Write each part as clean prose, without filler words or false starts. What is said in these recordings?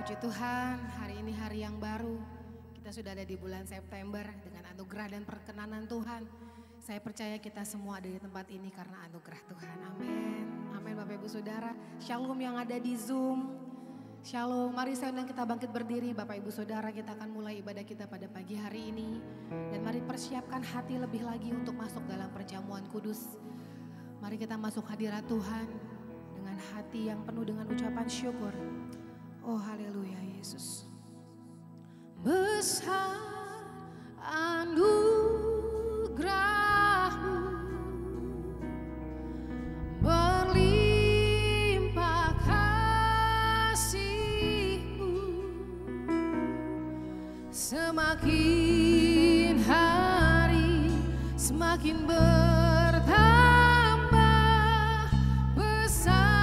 Puji Tuhan, hari ini hari yang baru. Kita sudah ada di bulan September dengan anugerah dan perkenanan Tuhan. Saya percaya kita semua ada di tempat ini karena anugerah Tuhan. Amin. Amin Bapak Ibu Saudara. Shalom yang ada di Zoom. Shalom, mari saya undang kita bangkit berdiri. Bapak Ibu Saudara, kita akan mulai ibadah kita pada pagi hari ini. Dan mari persiapkan hati lebih lagi untuk masuk dalam perjamuan kudus. Mari kita masuk hadirat Tuhan dengan hati yang penuh dengan ucapan syukur. Oh haleluya Yesus. Besar anugerah-Mu, berlimpah kasih-Mu, semakin hari semakin bertambah besar.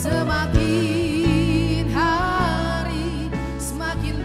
Semakin hari semakin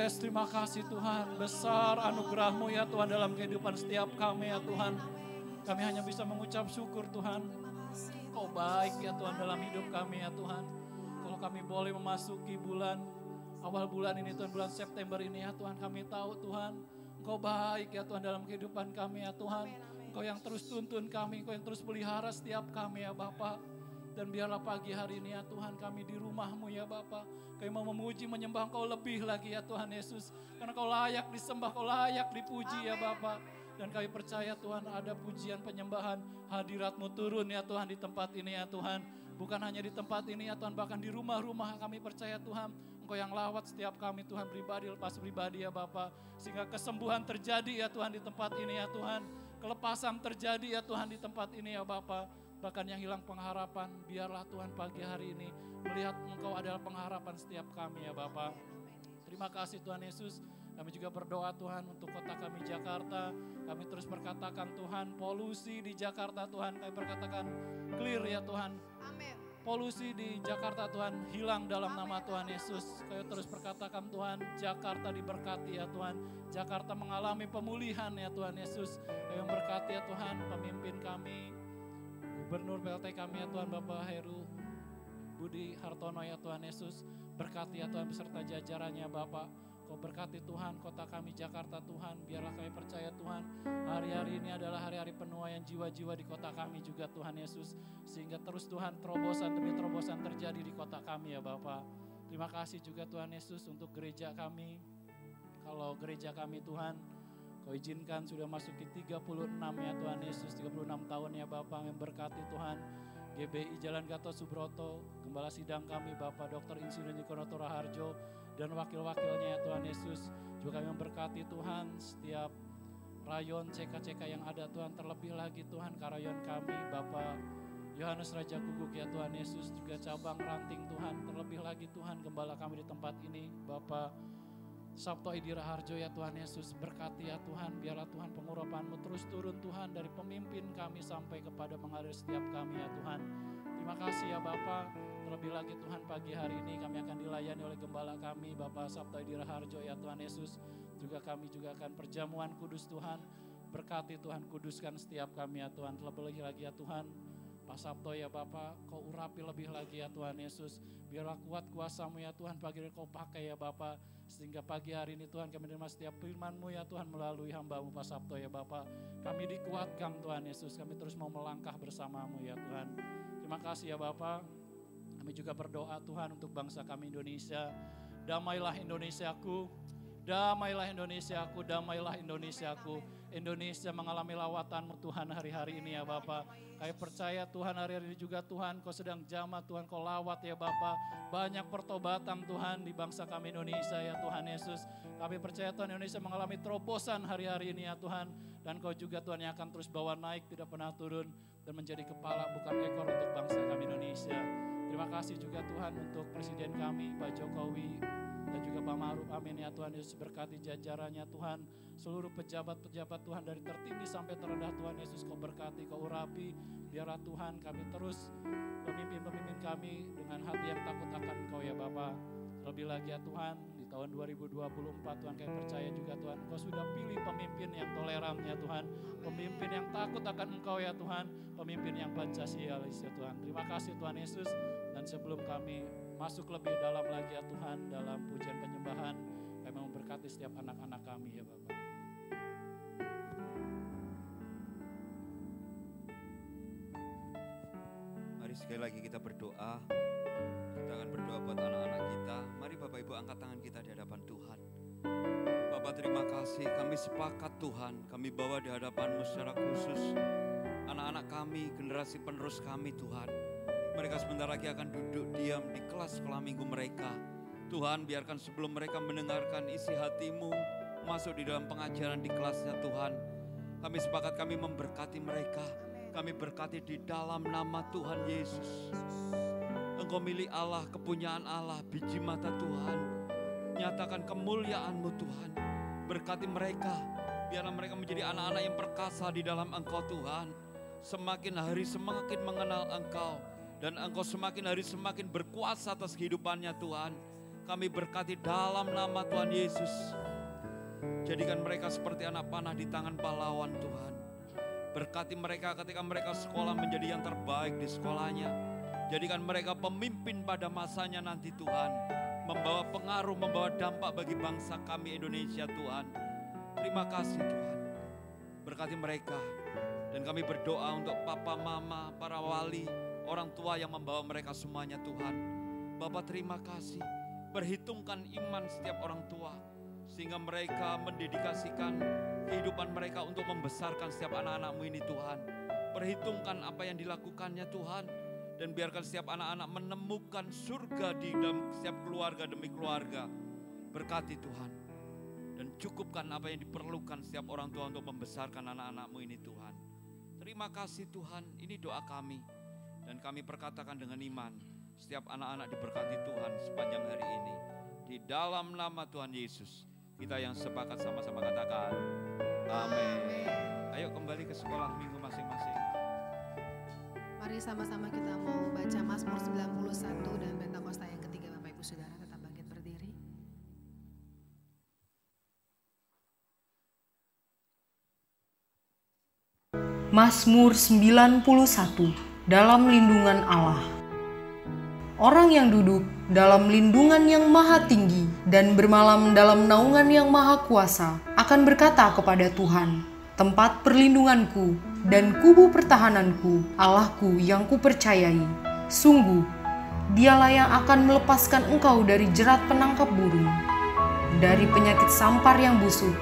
Yes, terima kasih Tuhan. Besar anugerah-Mu ya Tuhan dalam kehidupan setiap kami ya Tuhan. Kami hanya bisa mengucap syukur Tuhan. Kau baik ya Tuhan dalam hidup kami ya Tuhan. Kalau kami boleh memasuki awal bulan ini Tuhan, bulan September ini ya Tuhan, kami tahu Tuhan, Engkau baik ya Tuhan dalam kehidupan kami ya Tuhan. Engkau yang terus tuntun kami, Engkau yang terus pelihara setiap kami ya Bapa. Dan biarlah pagi hari ini ya Tuhan, kami di rumah-Mu ya Bapa. Kami mau memuji, menyembah Engkau lebih lagi ya Tuhan Yesus. Karena Kau layak disembah, Kau layak dipuji ya Bapa. Dan kami percaya Tuhan ada pujian penyembahan hadirat-Mu turun ya Tuhan di tempat ini ya Tuhan. Bukan hanya di tempat ini ya Tuhan, bahkan di rumah-rumah kami percaya Tuhan. Engkau yang lawat setiap kami Tuhan pribadi, lepas pribadi ya Bapa. Sehingga kesembuhan terjadi ya Tuhan di tempat ini ya Tuhan. Kelepasan terjadi ya Tuhan di tempat ini ya Bapa. Bahkan yang hilang pengharapan, biarlah Tuhan pagi hari ini melihat Engkau adalah pengharapan setiap kami ya Bapa. Terima kasih Tuhan Yesus. Kami juga berdoa Tuhan untuk kota kami Jakarta. Kami terus perkatakan Tuhan, polusi di Jakarta Tuhan, kami perkatakan clear ya Tuhan. Amin. Polusi di Jakarta Tuhan hilang dalam nama Tuhan Yesus. Kami terus perkatakan Tuhan, Jakarta diberkati ya Tuhan. Jakarta mengalami pemulihan ya Tuhan Yesus. Kami memberkati ya Tuhan pemimpin kami, Gubernur PLT kami ya Tuhan Bapak Heru Budi Hartono ya Tuhan Yesus. Berkati ya Tuhan beserta jajarannya Bapak. Kau berkati Tuhan kota kami Jakarta Tuhan. Biarlah kami percaya Tuhan hari-hari ini adalah hari-hari penuaian jiwa-jiwa di kota kami juga Tuhan Yesus. Sehingga terus Tuhan terobosan demi terobosan terjadi di kota kami ya Bapak. Terima kasih juga Tuhan Yesus untuk gereja kami. Kalau gereja kami Tuhan, Kau izinkan sudah masuk di 36 ya Tuhan Yesus. 36 tahun ya Bapak, yang berkati Tuhan. GBI Jalan Gatot Subroto, Gembala Sidang kami Bapak Dr. Insinyur Nikonoto Raharjo, dan wakil-wakilnya ya Tuhan Yesus. Juga kami memberkati Tuhan setiap rayon CK-CK yang ada Tuhan. Terlebih lagi Tuhan karayon kami Bapak Yohanes Raja Guguk ya Tuhan Yesus. Juga cabang Ranting Tuhan. Terlebih lagi Tuhan gembala kami di tempat ini Bapak Sabto Edi Raharjo ya Tuhan Yesus. Berkati ya Tuhan, biarlah Tuhan pengurapan-Mu terus turun Tuhan dari pemimpin kami sampai kepada mengalir setiap kami ya Tuhan. Terima kasih ya Bapak. Terlebih lagi Tuhan pagi hari ini kami akan dilayani oleh gembala kami Bapak Sabto Edi Raharjo ya Tuhan Yesus. Juga kami juga akan perjamuan kudus Tuhan. Berkati Tuhan, kuduskan setiap kami ya Tuhan. Terlebih lagi ya Tuhan Pak Sabto ya Bapak, Kau urapi lebih lagi ya Tuhan Yesus. Biarlah kuat kuasa-Mu ya Tuhan, pagi hari Kau pakai ya Bapak. Sehingga pagi hari ini Tuhan kami menerima setiap firman-Mu ya Tuhan melalui hamba-Mu Pak Sabto ya Bapak. Kami dikuatkan Tuhan Yesus, kami terus mau melangkah bersama-Mu ya Tuhan. Terima kasih ya Bapak. Kami juga berdoa Tuhan untuk bangsa kami Indonesia. Damailah Indonesiaku, damailah Indonesiaku, damailah Indonesiaku. Indonesia mengalami lawatan-Mu Tuhan hari-hari ini ya Bapak. Kami percaya Tuhan hari-hari ini juga Tuhan Kau sedang jamah Tuhan, Kau lawat ya Bapak. Banyak pertobatan Tuhan di bangsa kami Indonesia ya Tuhan Yesus. Kami percaya Tuhan Indonesia mengalami terobosan hari-hari ini ya Tuhan. Dan Kau juga Tuhan yang akan terus bawa naik, tidak pernah turun. Dan menjadi kepala bukan ekor untuk bangsa kami Indonesia. Terima kasih juga Tuhan untuk Presiden kami Pak Jokowi. Dan juga Pak Ma'ruf, amin ya Tuhan Yesus. Berkati jajarannya Tuhan, seluruh pejabat-pejabat Tuhan dari tertinggi sampai terendah Tuhan Yesus. Kau berkati, Kau urapi, biarlah Tuhan kami terus pemimpin-pemimpin kami dengan hati yang takut akan Engkau ya Bapa. Lebih lagi ya Tuhan, di tahun 2024 Tuhan kami percaya juga Tuhan, Engkau sudah pilih pemimpin yang toleran ya Tuhan, pemimpin yang takut akan Engkau ya Tuhan, pemimpin yang Pancasialis ya Tuhan. Terima kasih Tuhan Yesus. Dan sebelum kami masuk lebih dalam lagi ya Tuhan dalam pujian penyembahan, kami memberkati setiap anak-anak kami ya Bapak. Mari sekali lagi kita berdoa. Kita akan berdoa buat anak-anak kita. Mari Bapak Ibu angkat tangan kita di hadapan Tuhan. Bapak terima kasih, kami sepakat Tuhan, kami bawa di hadapan-Mu secara khusus anak-anak kami, generasi penerus kami Tuhan. Mereka sebentar lagi akan duduk diam di kelas sekolah minggu mereka. Tuhan, biarkan sebelum mereka mendengarkan isi hati-Mu, masuk di dalam pengajaran di kelasnya Tuhan. Kami sepakat kami memberkati mereka. Kami berkati di dalam nama Tuhan Yesus. Engkau milik Allah, kepunyaan Allah, biji mata Tuhan. Nyatakan kemuliaan-Mu Tuhan. Berkati mereka, biarlah mereka menjadi anak-anak yang perkasa di dalam Engkau Tuhan. Semakin hari semakin mengenal Engkau. Dan Engkau semakin hari semakin berkuasa atas kehidupannya Tuhan. Kami berkati dalam nama Tuhan Yesus. Jadikan mereka seperti anak panah di tangan pahlawan Tuhan. Berkati mereka ketika mereka sekolah menjadi yang terbaik di sekolahnya. Jadikan mereka pemimpin pada masanya nanti Tuhan. Membawa pengaruh, membawa dampak bagi bangsa kami Indonesia Tuhan. Terima kasih Tuhan. Berkati mereka. Dan kami berdoa untuk papa, mama, para wali, orang tua yang membawa mereka semuanya Tuhan. Bapak terima kasih. Perhitungkan iman setiap orang tua. sehingga mereka mendedikasikan kehidupan mereka untuk membesarkan setiap anak-anak-Mu ini Tuhan. Perhitungkan apa yang dilakukannya Tuhan, dan biarkan setiap anak-anak menemukan surga di dalam setiap keluarga demi keluarga. Berkati Tuhan, dan cukupkan apa yang diperlukan setiap orang tua untuk membesarkan anak-anak-Mu ini Tuhan. Terima kasih Tuhan, ini doa kami, dan kami perkatakan dengan iman, setiap anak-anak diberkati Tuhan sepanjang hari ini. Di dalam nama Tuhan Yesus, kita yang sepakat sama-sama katakan, amin. Ayo kembali ke sekolah minggu masing-masing. Mari sama-sama kita mau baca Mazmur 91 dan Pentakosta yang ketiga. Bapak Ibu Saudara tetap bangkit berdiri. Mazmur 91, dalam lindungan Allah. Orang yang duduk dalam lindungan yang maha tinggi dan bermalam dalam naungan yang maha kuasa akan berkata kepada Tuhan, tempat perlindunganku dan kubu pertahananku, Allahku yang kupercayai. Sungguh, dialah yang akan melepaskan engkau dari jerat penangkap burung, dari penyakit sampar yang busuk.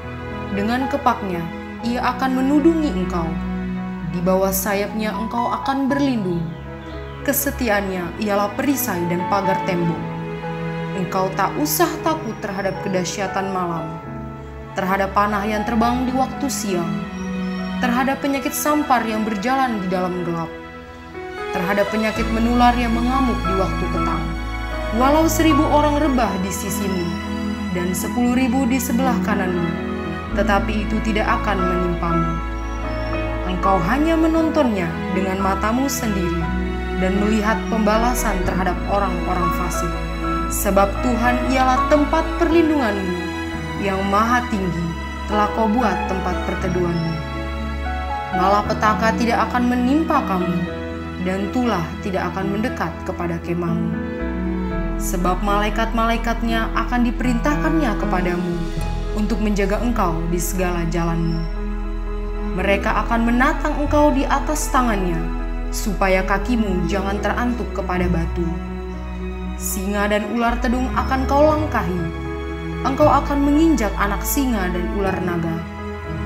Dengan kepaknya, ia akan menudungi engkau. Di bawah sayapnya engkau akan berlindung. Kesetiaannya ialah perisai dan pagar tembok. Engkau tak usah takut terhadap kedahsyatan malam, terhadap panah yang terbang di waktu siang, terhadap penyakit sampar yang berjalan di dalam gelap, terhadap penyakit menular yang mengamuk di waktu petang. Walau 1000 orang rebah di sisimu dan 10.000 di sebelah kananmu, tetapi itu tidak akan menimpamu. Engkau hanya menontonnya dengan matamu sendiri dan melihat pembalasan terhadap orang-orang fasik. Sebab Tuhan ialah tempat perlindunganmu, yang maha tinggi telah kau buat tempat perteduhanmu. Malapetaka tidak akan menimpa kamu, dan tulah tidak akan mendekat kepada kemahmu. Sebab malaikat-malaikatnya akan diperintahkannya kepadamu untuk menjaga engkau di segala jalanmu. Mereka akan menatang engkau di atas tangannya, supaya kakimu jangan terantuk kepada batu. Singa dan ular tedung akan kau langkahi. Engkau akan menginjak anak singa dan ular naga.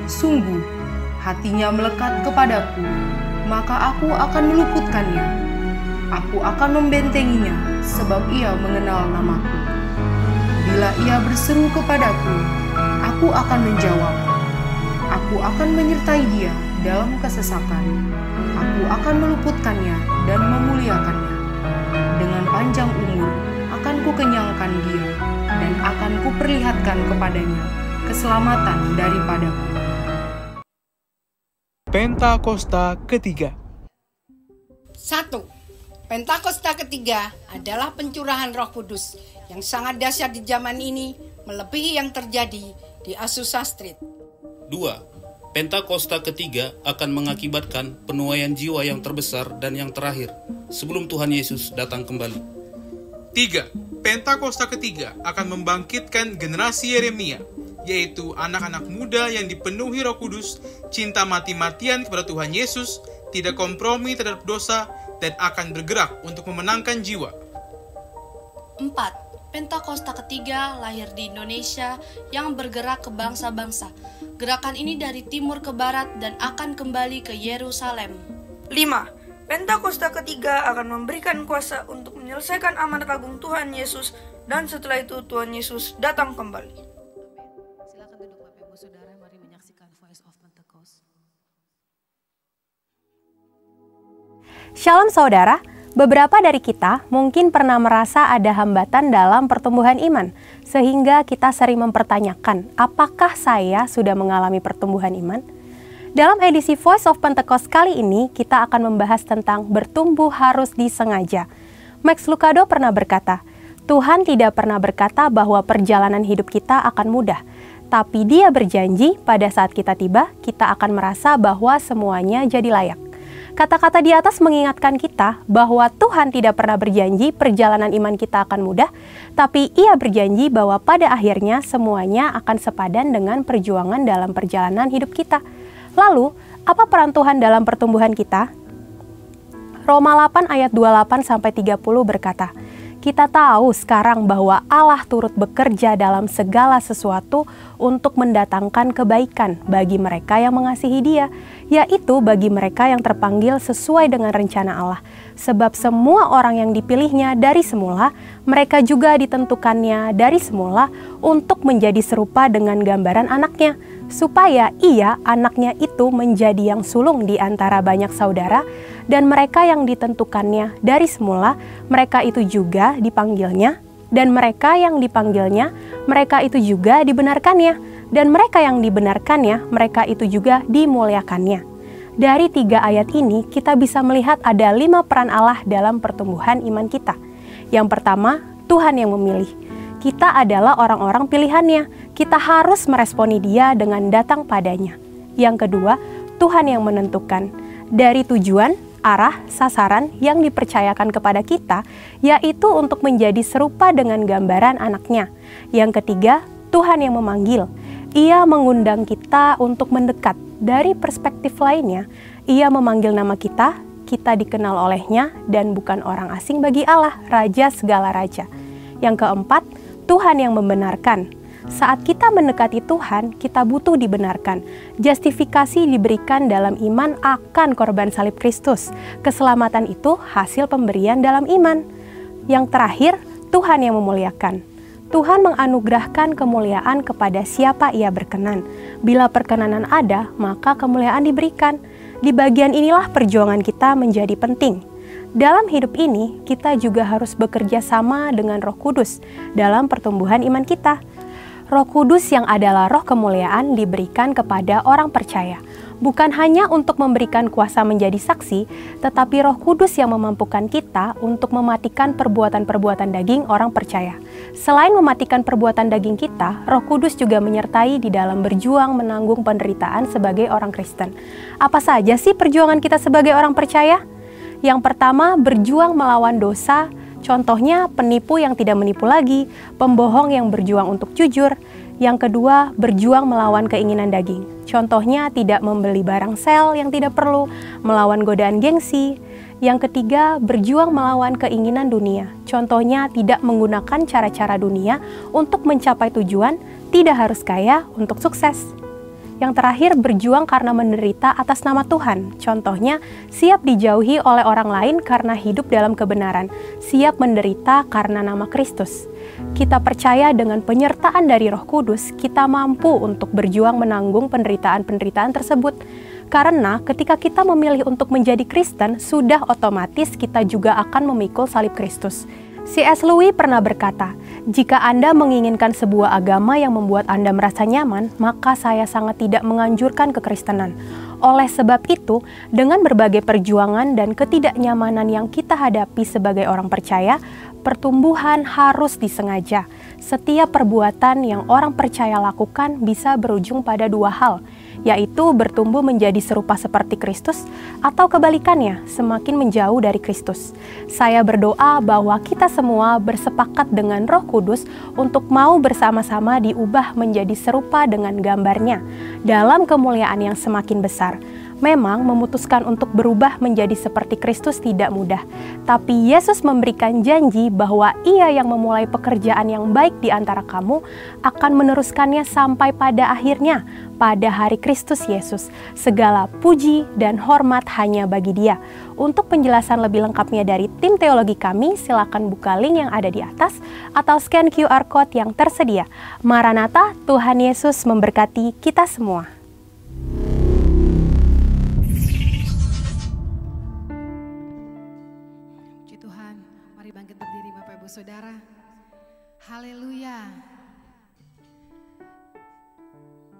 Sungguh, hatinya melekat kepadaku, maka aku akan meluputkannya. Aku akan membentenginya, sebab ia mengenal namaku. Bila ia berseru kepadaku, aku akan menjawab. Aku akan menyertai dia dalam kesesakan. Aku akan meluputkannya dan memuliakannya. Dengan panjang umur akan kukenyangkan dia, dan akan kuperlihatkan kepadanya keselamatan daripadaku. Pentakosta ketiga. 1. Pentakosta ketiga adalah pencurahan Roh Kudus yang sangat dahsyat di zaman ini, melebihi yang terjadi di Azusa Street. 2. Pentakosta ketiga akan mengakibatkan penuaian jiwa yang terbesar dan yang terakhir sebelum Tuhan Yesus datang kembali. 3. Pentakosta ketiga akan membangkitkan generasi Yeremia, yaitu anak-anak muda yang dipenuhi Roh Kudus, cinta mati-matian kepada Tuhan Yesus, tidak kompromi terhadap dosa, dan akan bergerak untuk memenangkan jiwa. 4. Pentakosta ketiga lahir di Indonesia yang bergerak ke bangsa-bangsa. Gerakan ini dari timur ke barat dan akan kembali ke Yerusalem. 5. Pentakosta ketiga akan memberikan kuasa untuk menyelesaikan amanat agung Tuhan Yesus, dan setelah itu Tuhan Yesus datang kembali. Silakan duduk Bapak Ibu Saudara, mari menyaksikan Voice of Pentecost. Shalom saudara, beberapa dari kita mungkin pernah merasa ada hambatan dalam pertumbuhan iman, sehingga kita sering mempertanyakan, apakah saya sudah mengalami pertumbuhan iman? Dalam edisi Voice of Pentecost kali ini, kita akan membahas tentang bertumbuh harus disengaja. Max Lucado pernah berkata, Tuhan tidak pernah berkata bahwa perjalanan hidup kita akan mudah, tapi Dia berjanji pada saat kita tiba, kita akan merasa bahwa semuanya jadi layak. Kata-kata di atas mengingatkan kita bahwa Tuhan tidak pernah berjanji perjalanan iman kita akan mudah, tapi Ia berjanji bahwa pada akhirnya semuanya akan sepadan dengan perjuangan dalam perjalanan hidup kita. Lalu, apa peran Tuhan dalam pertumbuhan kita? Roma 8 ayat 28-30 berkata, Kita tahu sekarang bahwa Allah turut bekerja dalam segala sesuatu untuk mendatangkan kebaikan bagi mereka yang mengasihi Dia, yaitu bagi mereka yang terpanggil sesuai dengan rencana Allah. Sebab semua orang yang dipilihnya dari semula, mereka juga ditentukannya dari semula untuk menjadi serupa dengan gambaran anaknya, supaya ia, anaknya itu, menjadi yang sulung di antara banyak saudara. Dan mereka yang ditentukannya dari semula, mereka itu juga dipanggilnya. Dan mereka yang dipanggilnya, mereka itu juga dibenarkannya. Dan mereka yang dibenarkannya, mereka itu juga dimuliakannya. Dari 3 ayat ini, kita bisa melihat ada 5 peran Allah dalam pertumbuhan iman kita. Yang pertama, Tuhan yang memilih. Kita adalah orang-orang pilihannya. Kita harus meresponi Dia dengan datang padanya. Yang kedua, Tuhan yang menentukan. Dari tujuan, arah, sasaran yang dipercayakan kepada kita, yaitu untuk menjadi serupa dengan gambaran anaknya. Yang ketiga, Tuhan yang memanggil. Ia mengundang kita untuk mendekat. Dari perspektif lainnya, Ia memanggil nama kita, kita dikenal olehnya, dan bukan orang asing bagi Allah, Raja segala raja. Yang keempat, Tuhan yang membenarkan. Saat kita mendekati Tuhan, kita butuh dibenarkan. Justifikasi diberikan dalam iman akan korban salib Kristus. Keselamatan itu hasil pemberian dalam iman. Yang terakhir, Tuhan yang memuliakan. Tuhan menganugerahkan kemuliaan kepada siapa Ia berkenan. Bila perkenanan ada, maka kemuliaan diberikan. Di bagian inilah perjuangan kita menjadi penting. Dalam hidup ini, kita juga harus bekerja sama dengan Roh Kudus dalam pertumbuhan iman kita. Roh Kudus yang adalah roh kemuliaan diberikan kepada orang percaya. Bukan hanya untuk memberikan kuasa menjadi saksi, tetapi Roh Kudus yang memampukan kita untuk mematikan perbuatan-perbuatan daging orang percaya. Selain mematikan perbuatan daging kita, Roh Kudus juga menyertai di dalam berjuang menanggung penderitaan sebagai orang Kristen. Apa saja sih perjuangan kita sebagai orang percaya? Yang pertama, berjuang melawan dosa. Contohnya, penipu yang tidak menipu lagi, pembohong yang berjuang untuk jujur. Yang kedua, berjuang melawan keinginan daging. Contohnya, tidak membeli barang sel yang tidak perlu, melawan godaan gengsi. Yang ketiga, berjuang melawan keinginan dunia. Contohnya, tidak menggunakan cara-cara dunia untuk mencapai tujuan, tidak harus kaya untuk sukses. Yang terakhir, berjuang karena menderita atas nama Tuhan. Contohnya, siap dijauhi oleh orang lain karena hidup dalam kebenaran. Siap menderita karena nama Kristus. Kita percaya dengan penyertaan dari Roh Kudus, kita mampu untuk berjuang menanggung penderitaan-penderitaan tersebut. Karena ketika kita memilih untuk menjadi Kristen, sudah otomatis kita juga akan memikul salib Kristus. C.S. Lewis pernah berkata, "Jika Anda menginginkan sebuah agama yang membuat Anda merasa nyaman, maka saya sangat tidak menganjurkan kekristenan. Oleh sebab itu, dengan berbagai perjuangan dan ketidaknyamanan yang kita hadapi sebagai orang percaya, pertumbuhan harus disengaja. Setiap perbuatan yang orang percaya lakukan bisa berujung pada 2 hal, yaitu bertumbuh menjadi serupa seperti Kristus atau kebalikannya, semakin menjauh dari Kristus. Saya berdoa bahwa kita semua bersepakat dengan Roh Kudus untuk mau bersama-sama diubah menjadi serupa dengan gambarnya dalam kemuliaan yang semakin besar. Memang memutuskan untuk berubah menjadi seperti Kristus tidak mudah, tapi Yesus memberikan janji bahwa Ia yang memulai pekerjaan yang baik di antara kamu akan meneruskannya sampai pada akhirnya, pada hari Kristus Yesus. Segala puji dan hormat hanya bagi Dia. Untuk penjelasan lebih lengkapnya dari tim teologi kami, silakan buka link yang ada di atas atau scan QR Code yang tersedia. Maranatha, Tuhan Yesus memberkati kita semua. Saudara, haleluya.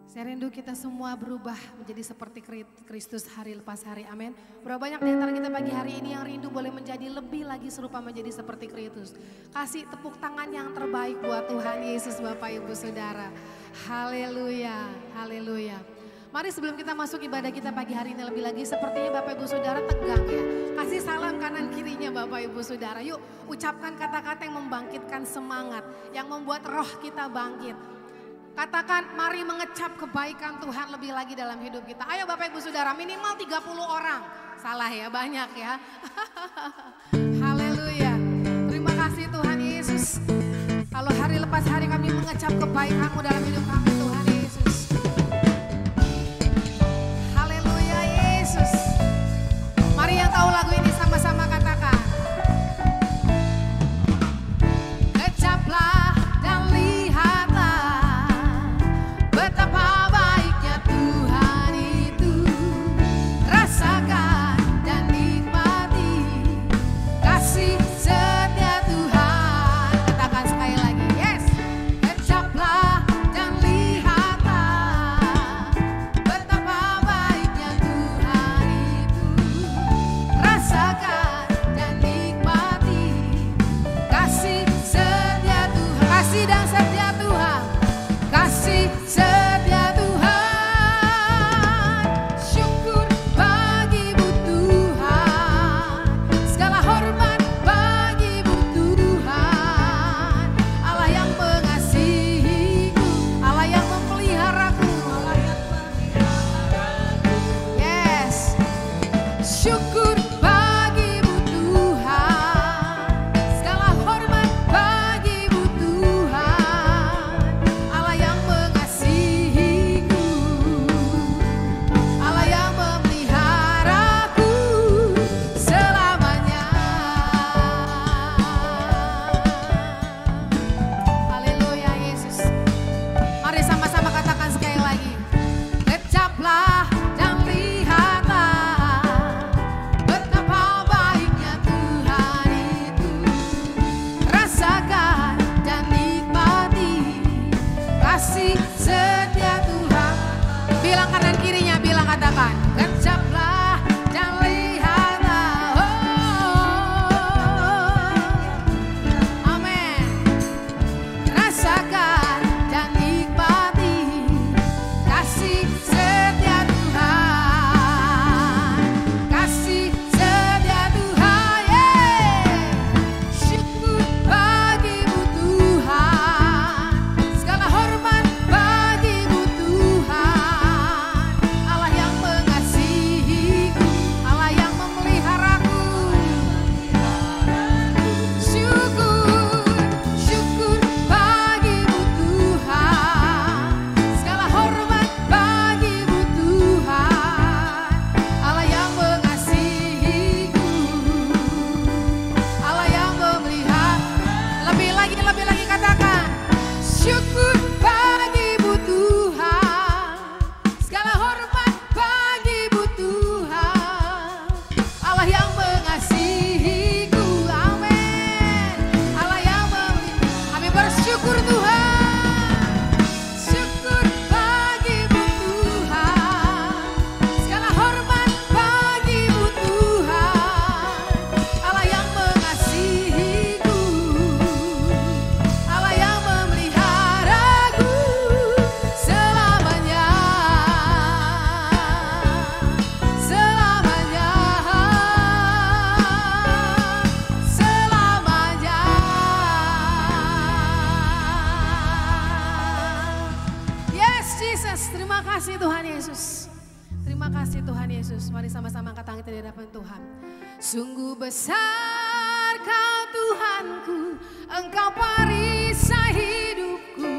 Saya rindu kita semua berubah menjadi seperti Kristus hari lepas hari, amin. Berapa banyak di antara kita pagi hari ini yang rindu boleh menjadi lebih lagi serupa menjadi seperti Kristus. Kasih tepuk tangan yang terbaik buat Tuhan Yesus, Bapak Ibu Saudara. Haleluya, haleluya. Mari sebelum kita masuk ibadah kita pagi hari ini lebih lagi, sepertinya Bapak Ibu Saudara tegang ya. Kasih salam kanan kirinya Bapak Ibu Saudara. Yuk ucapkan kata-kata yang membangkitkan semangat, yang membuat roh kita bangkit. Katakan mari mengecap kebaikan Tuhan lebih lagi dalam hidup kita. Ayo Bapak Ibu Saudara, minimal 30 orang. Salah ya, banyak ya. Haleluya. Terima kasih Tuhan Kami mengecap kebaikan-Mu dalam hidup kami Tuhan Yesus. Haleluya Yesus. Mari yang tahu lagu ini sama-sama katakan. Kecaplah dan lihatlah betapa baiknya Tuhan itu. Rasakan dan nikmati kasih setia Tuhan. Katakan sekali lagi, yes. Kecaplah dan lihatlah betapa baiknya Tuhan itu. Rasakan dan nikmati kasih setia Tuhan. Kasih dan setia Tuhan. Kasih setia Tuhan. Syukur bagi-Mu Tuhan. Segala hormat bagi-Mu Tuhan. Allah yang mengasihiku, Allah yang memeliharaku, Allah yang memeliharaku. Yes. Syukur bagi-Mu Tuhan. Segala hormat bagi-Mu Tuhan. Allah yang mengasihiku, Allah yang memeliharaku selamanya. Haleluya Yesus. Mari sama-sama katakan sekali lagi. Kecaplah dan lihatlah betapa baiknya Tuhan itu. Rasakan dan nikmati kasih setia Tuhan. Bilang kanan kirinya, bilang katakan. Kecaplah dan lihatlah. Oh, amin. Rasakan dan nikmati kasih setia Tuhan. Kasih setia Tuhan. Syukur bagi-Mu Tuhan. Segala hormat bagi-Mu Tuhan. Allah yang mengasihiku, Allah yang memeliharaku. Syukur, syukur bagi-Mu Tuhan. Segala hormat bagi-Mu Tuhan. Allah yang mengasihiku, Allah yang memelihara. Lebih lagi katakan. Syukur bagi-Mu Tuhan. Segala hormat bagi-Mu Tuhan. Allah yang mengasihiku. Amin. Allah yang memelihara. Kami bersyukur Tuhan. Syukur bagi-Mu Tuhan. Segala hormat bagi-Mu Tuhan. Allah yang mengasihiku, Allah yang memeliharaku selamanya. Selamanya. Selamanya. Yes Jesus, terima kasih Tuhan Yesus. Terima kasih Tuhan Yesus. Mari sama-sama angkat tangan kita di hadapan Tuhan. Sungguh besar Kau Tuhanku, Engkau perisai hidupku.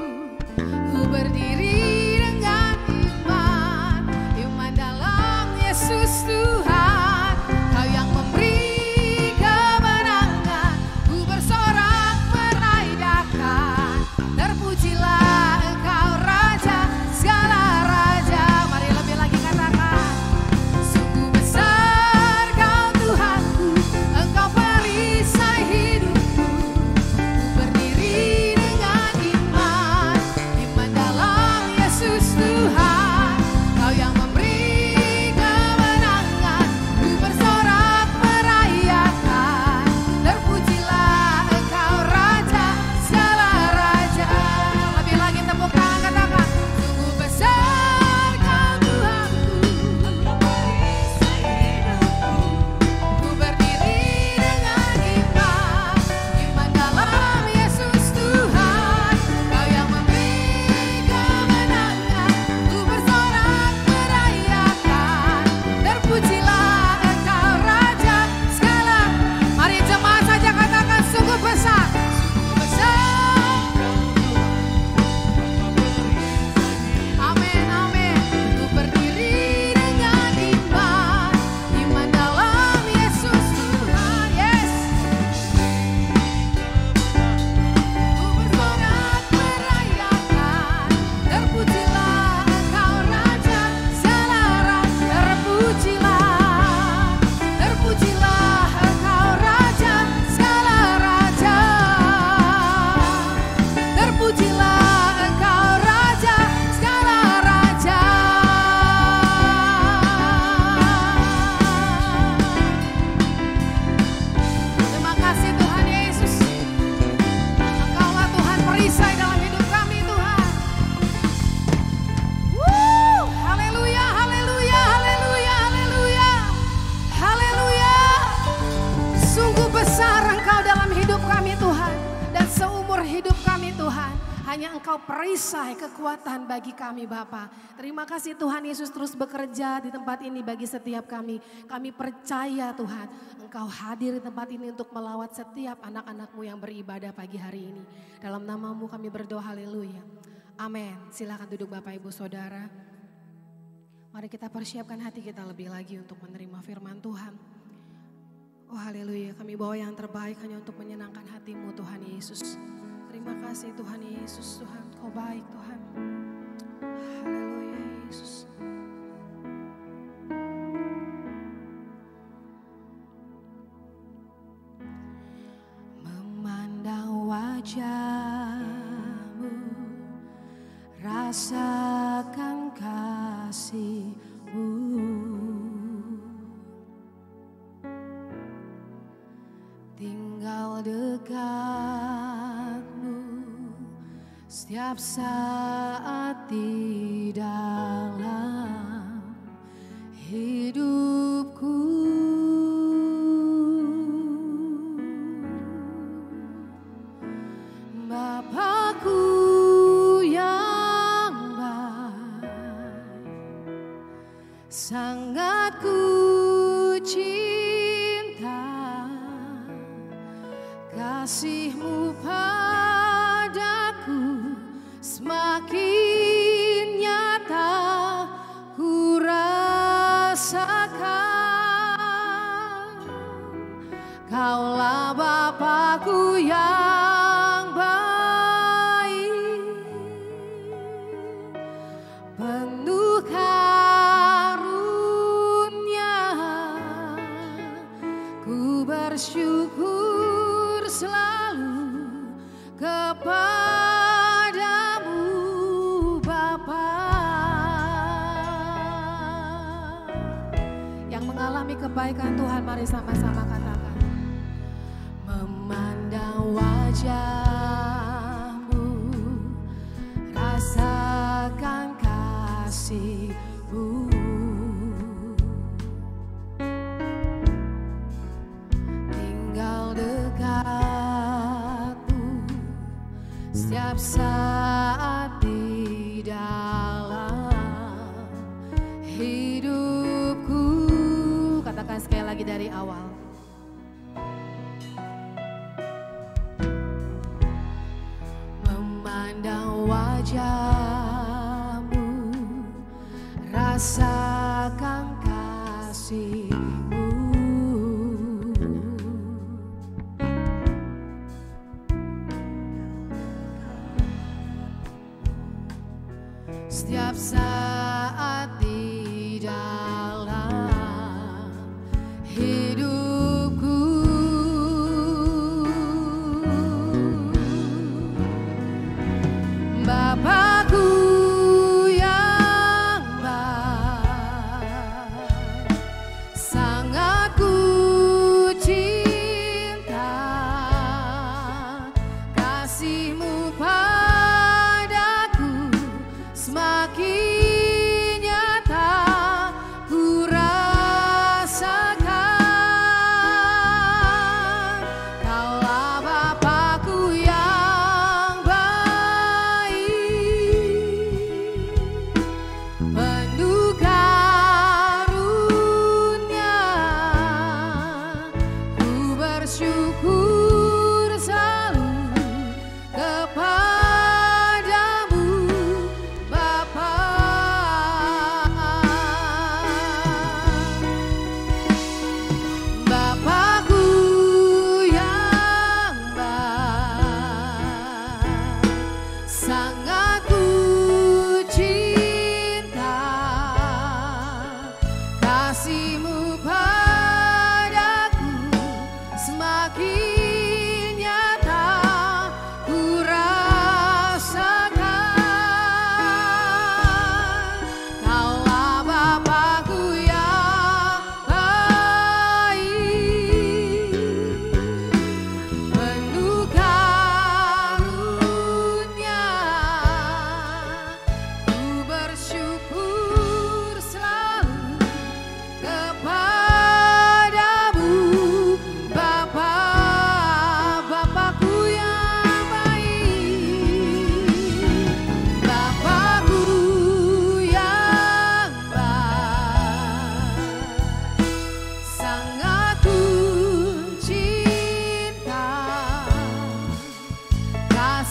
Ku berdiri dengan iman, iman dalam Yesus Tuhan. Kau yang memberi kemenangan, ku bersorak merayakan. Terpujilah Engkau Raja, segala raja. Mari lebih lagi katakan. Sungguh besar Kau Tuhanku, Engkau perisai hidupku. Ku berdiri Hanya Engkau perisai kekuatan bagi kami Bapa. Terima kasih Tuhan Yesus terus bekerja di tempat ini bagi setiap kami. Kami percaya Tuhan Engkau hadir di tempat ini untuk melawat setiap anak-anak-Mu yang beribadah pagi hari ini. Dalam nama-Mu kami berdoa haleluya. Amin. Silakan duduk Bapak Ibu Saudara. Mari kita persiapkan hati kita lebih lagi untuk menerima firman Tuhan. Oh haleluya, kami bawa yang terbaik hanya untuk menyenangkan hati-Mu Tuhan Yesus. Terima kasih Tuhan Yesus, Tuhan Kau baik Tuhan. Haleluya Yesus. Memandang wajah-Mu, rasakan kasih-Mu. Tinggal dekat-Mu setiap saat di dalam hidupku. Bapakku yang baik, sangat ku cinta. Kasih-Mu padaku semakin nyata ku rasakan. Kaulah Bapakku yang baik, penuh karunia. Ku bersyukur selalu kepada-Mu Bapa. Yang mengalami kebaikan Tuhan, mari sama-sama katakan. Memandang wajah-Mu, rasakan kasih-Mu. Tinggal dekat-Mu setiap saat di dalam hidupku. Katakan sekali lagi dari awal. Memandang wajah-Mu, rasakan kasih-Mu. Setiap saat di dalam hidupku. Bapakku yang baik, sangat ku cinta. Kasih-Mu padaku semakin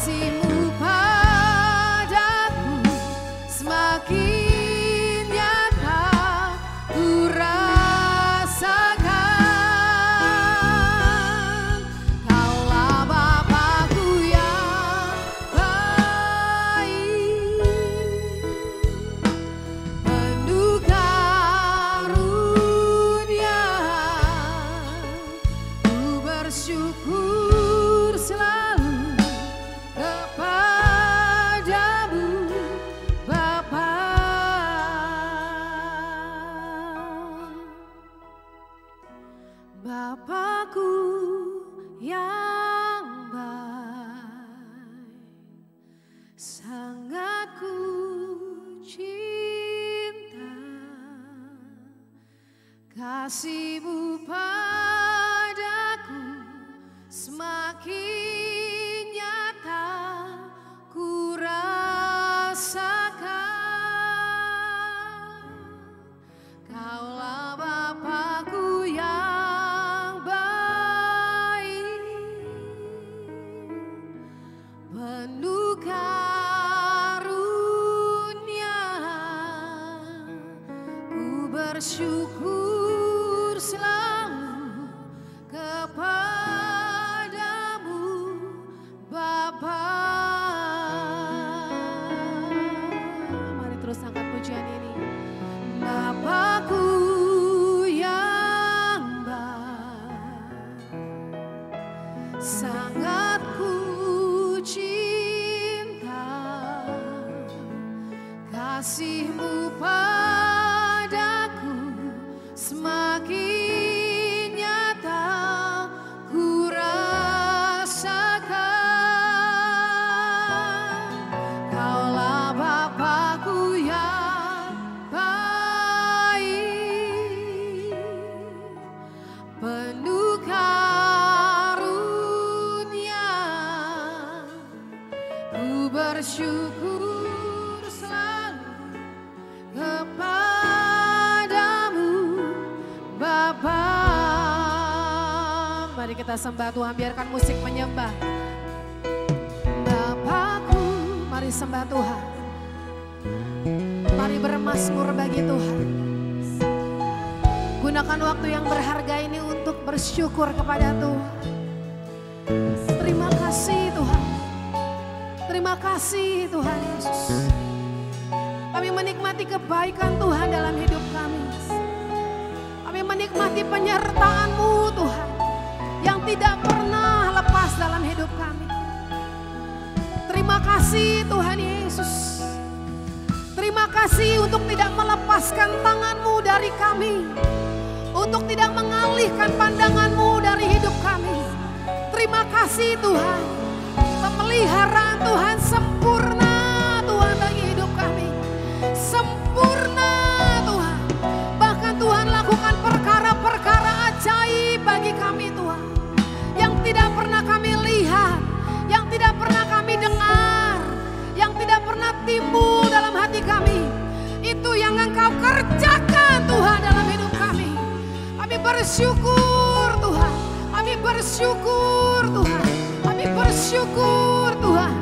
kasih-Mu padaku semakin nyata ku rasakan. Kaulah Bapa-Ku yang baik, penuh karunia. Ku bersyukur selalu kepadamu Bapa. Bapa-Ku yang baik, sangat ku cinta. Kasih-Mu padaku semakin nyata ku rasakan. Kaulah Bapa-Ku yang baik, penuh karunia. Ku bersyukur selalu kepadamu Bapa. Mari terus angkat pujian ini. Bapa-Ku yang baik, sangat ku cinta. Kasih-Mu padaku semakin nyata ku rasakan. Kaulah Bapa-Ku yang baik, penuh karunia. Ku bersyukur selalu kepadamu Bapa. Mari kita sembah Tuhan, biarkan musik menyembah. Bapa-Ku, mari sembah Tuhan. Mari bermazmur bagi Tuhan. Gunakan waktu yang berharga ini untuk bersyukur kepada Tuhan. Terima kasih Tuhan. Terima kasih Tuhan Yesus. Kami menikmati kebaikan Tuhan dalam hidup kami. Kami menikmati penyertaan-Mu Tuhan yang tidak pernah lepas dalam hidup kami. Terima kasih Tuhan Yesus. Terima kasih untuk tidak melepaskan tangan-Mu dari kami, untuk tidak mengalihkan pandangan-Mu dari hidup kami. Terima kasih Tuhan, pemeliharaan Tuhan sempurna Tuhan bagi hidup kami. Sempurna Tuhan, bahkan Tuhan lakukan perkara-perkara ajaib bagi kami Tuhan, yang tidak pernah kami lihat, yang tidak pernah kami dengar, yang tidak pernah timbul dalam hati kami. Itu yang Engkau kerjakan Tuhan dalam hidup kami. Kami bersyukur Tuhan, kami bersyukur Tuhan, kami bersyukur Tuhan.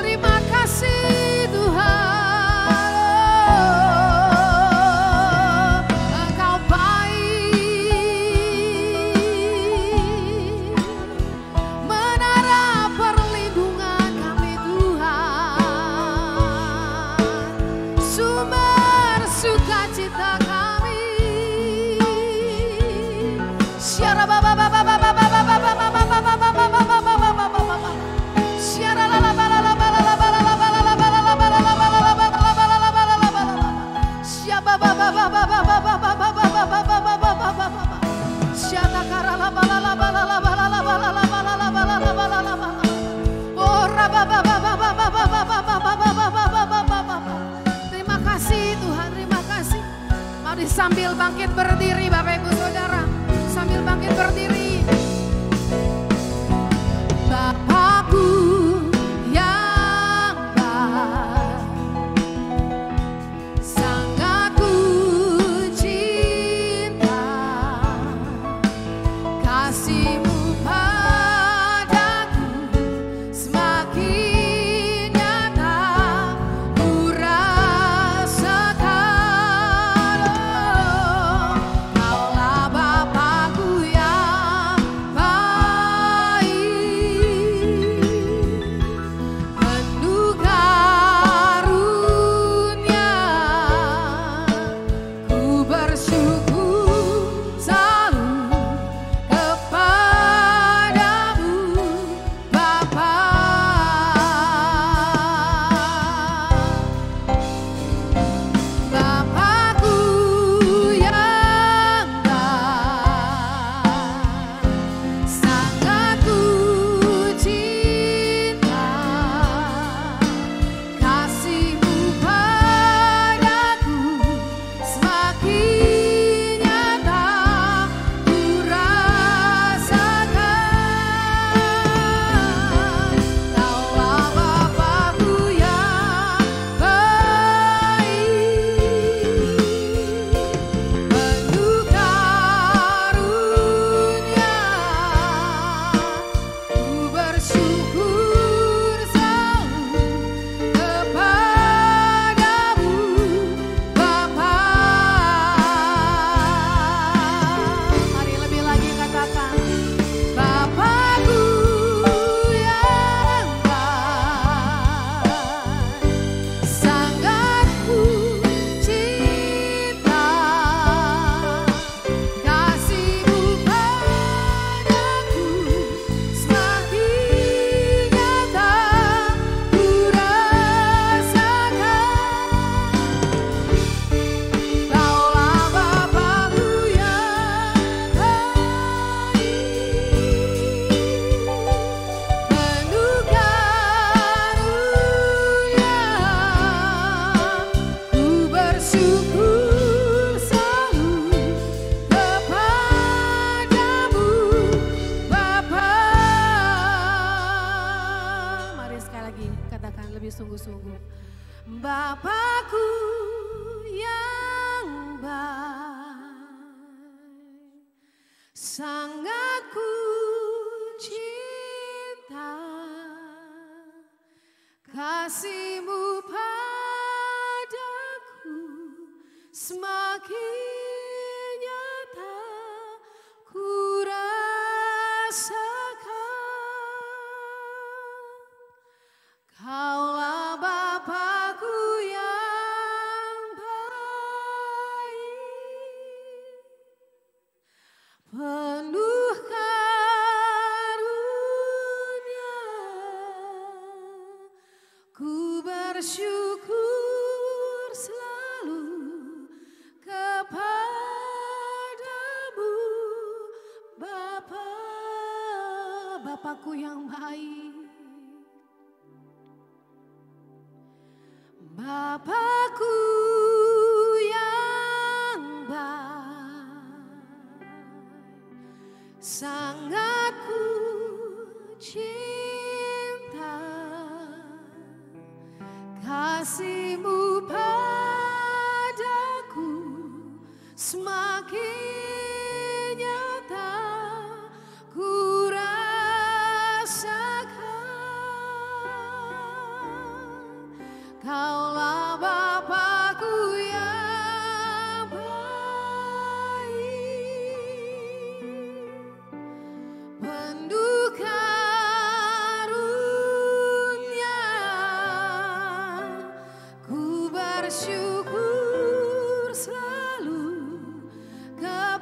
Terima kasih Tuhan, Engkau baik, menara perlindungan kami Tuhan, sumber sukacita kami. Syara baba baba baba baba baba baba syara la la la la la la la la la la syaba baba baba baba baba baba syata kara la la la la la la. Oh raba baba baba baba baba. Terima kasih Tuhan, terima kasih. Mari sambil bangkit berdiri Bapak Ibu Saudara, sambil bangkit berdiri. Bapakku yang baik, sangat ku cinta, kasih-Mu padaku semakin nyata ku rasakan. Kaulah Bapakku yang baik, penuh karunia, ku bersyukur selalu kepadamu Bapa. Bapakku yang baik, sangat ku cinta, kasih-Mu padaku semakin nyata ku rasakan. Kaulah Bapakku yang baik, penuh karunia, ku bersyukur selalu kepadamu Bapa. Mari lebih lagi katakan, Bapakku yang baik, sangat ku cinta, kasih-Mu padaku semakin nyata ku rasakan. Kaulah Bapakku yang baik, penuh karunia, ku bersyukur selalu kepadamu Bapa. Mari sekali lagi katakan lebih sungguh-sungguh. Bapakku yang baik, sangat ku cinta, kasih-Mu padaku semakin nyata ku rasakan. Kaulah Bapakku yang baik, penuh karunia, ku bersyukur selalu kepadamu Bapa. Bapakku yang baik, Bapakku yang baik, sangat ku cinta, kasih-Mu padaku semakin nyata ku rasakan. Kaulah Bapakku yang baik, penuh karunia, ku bersyukur selalu kepadamu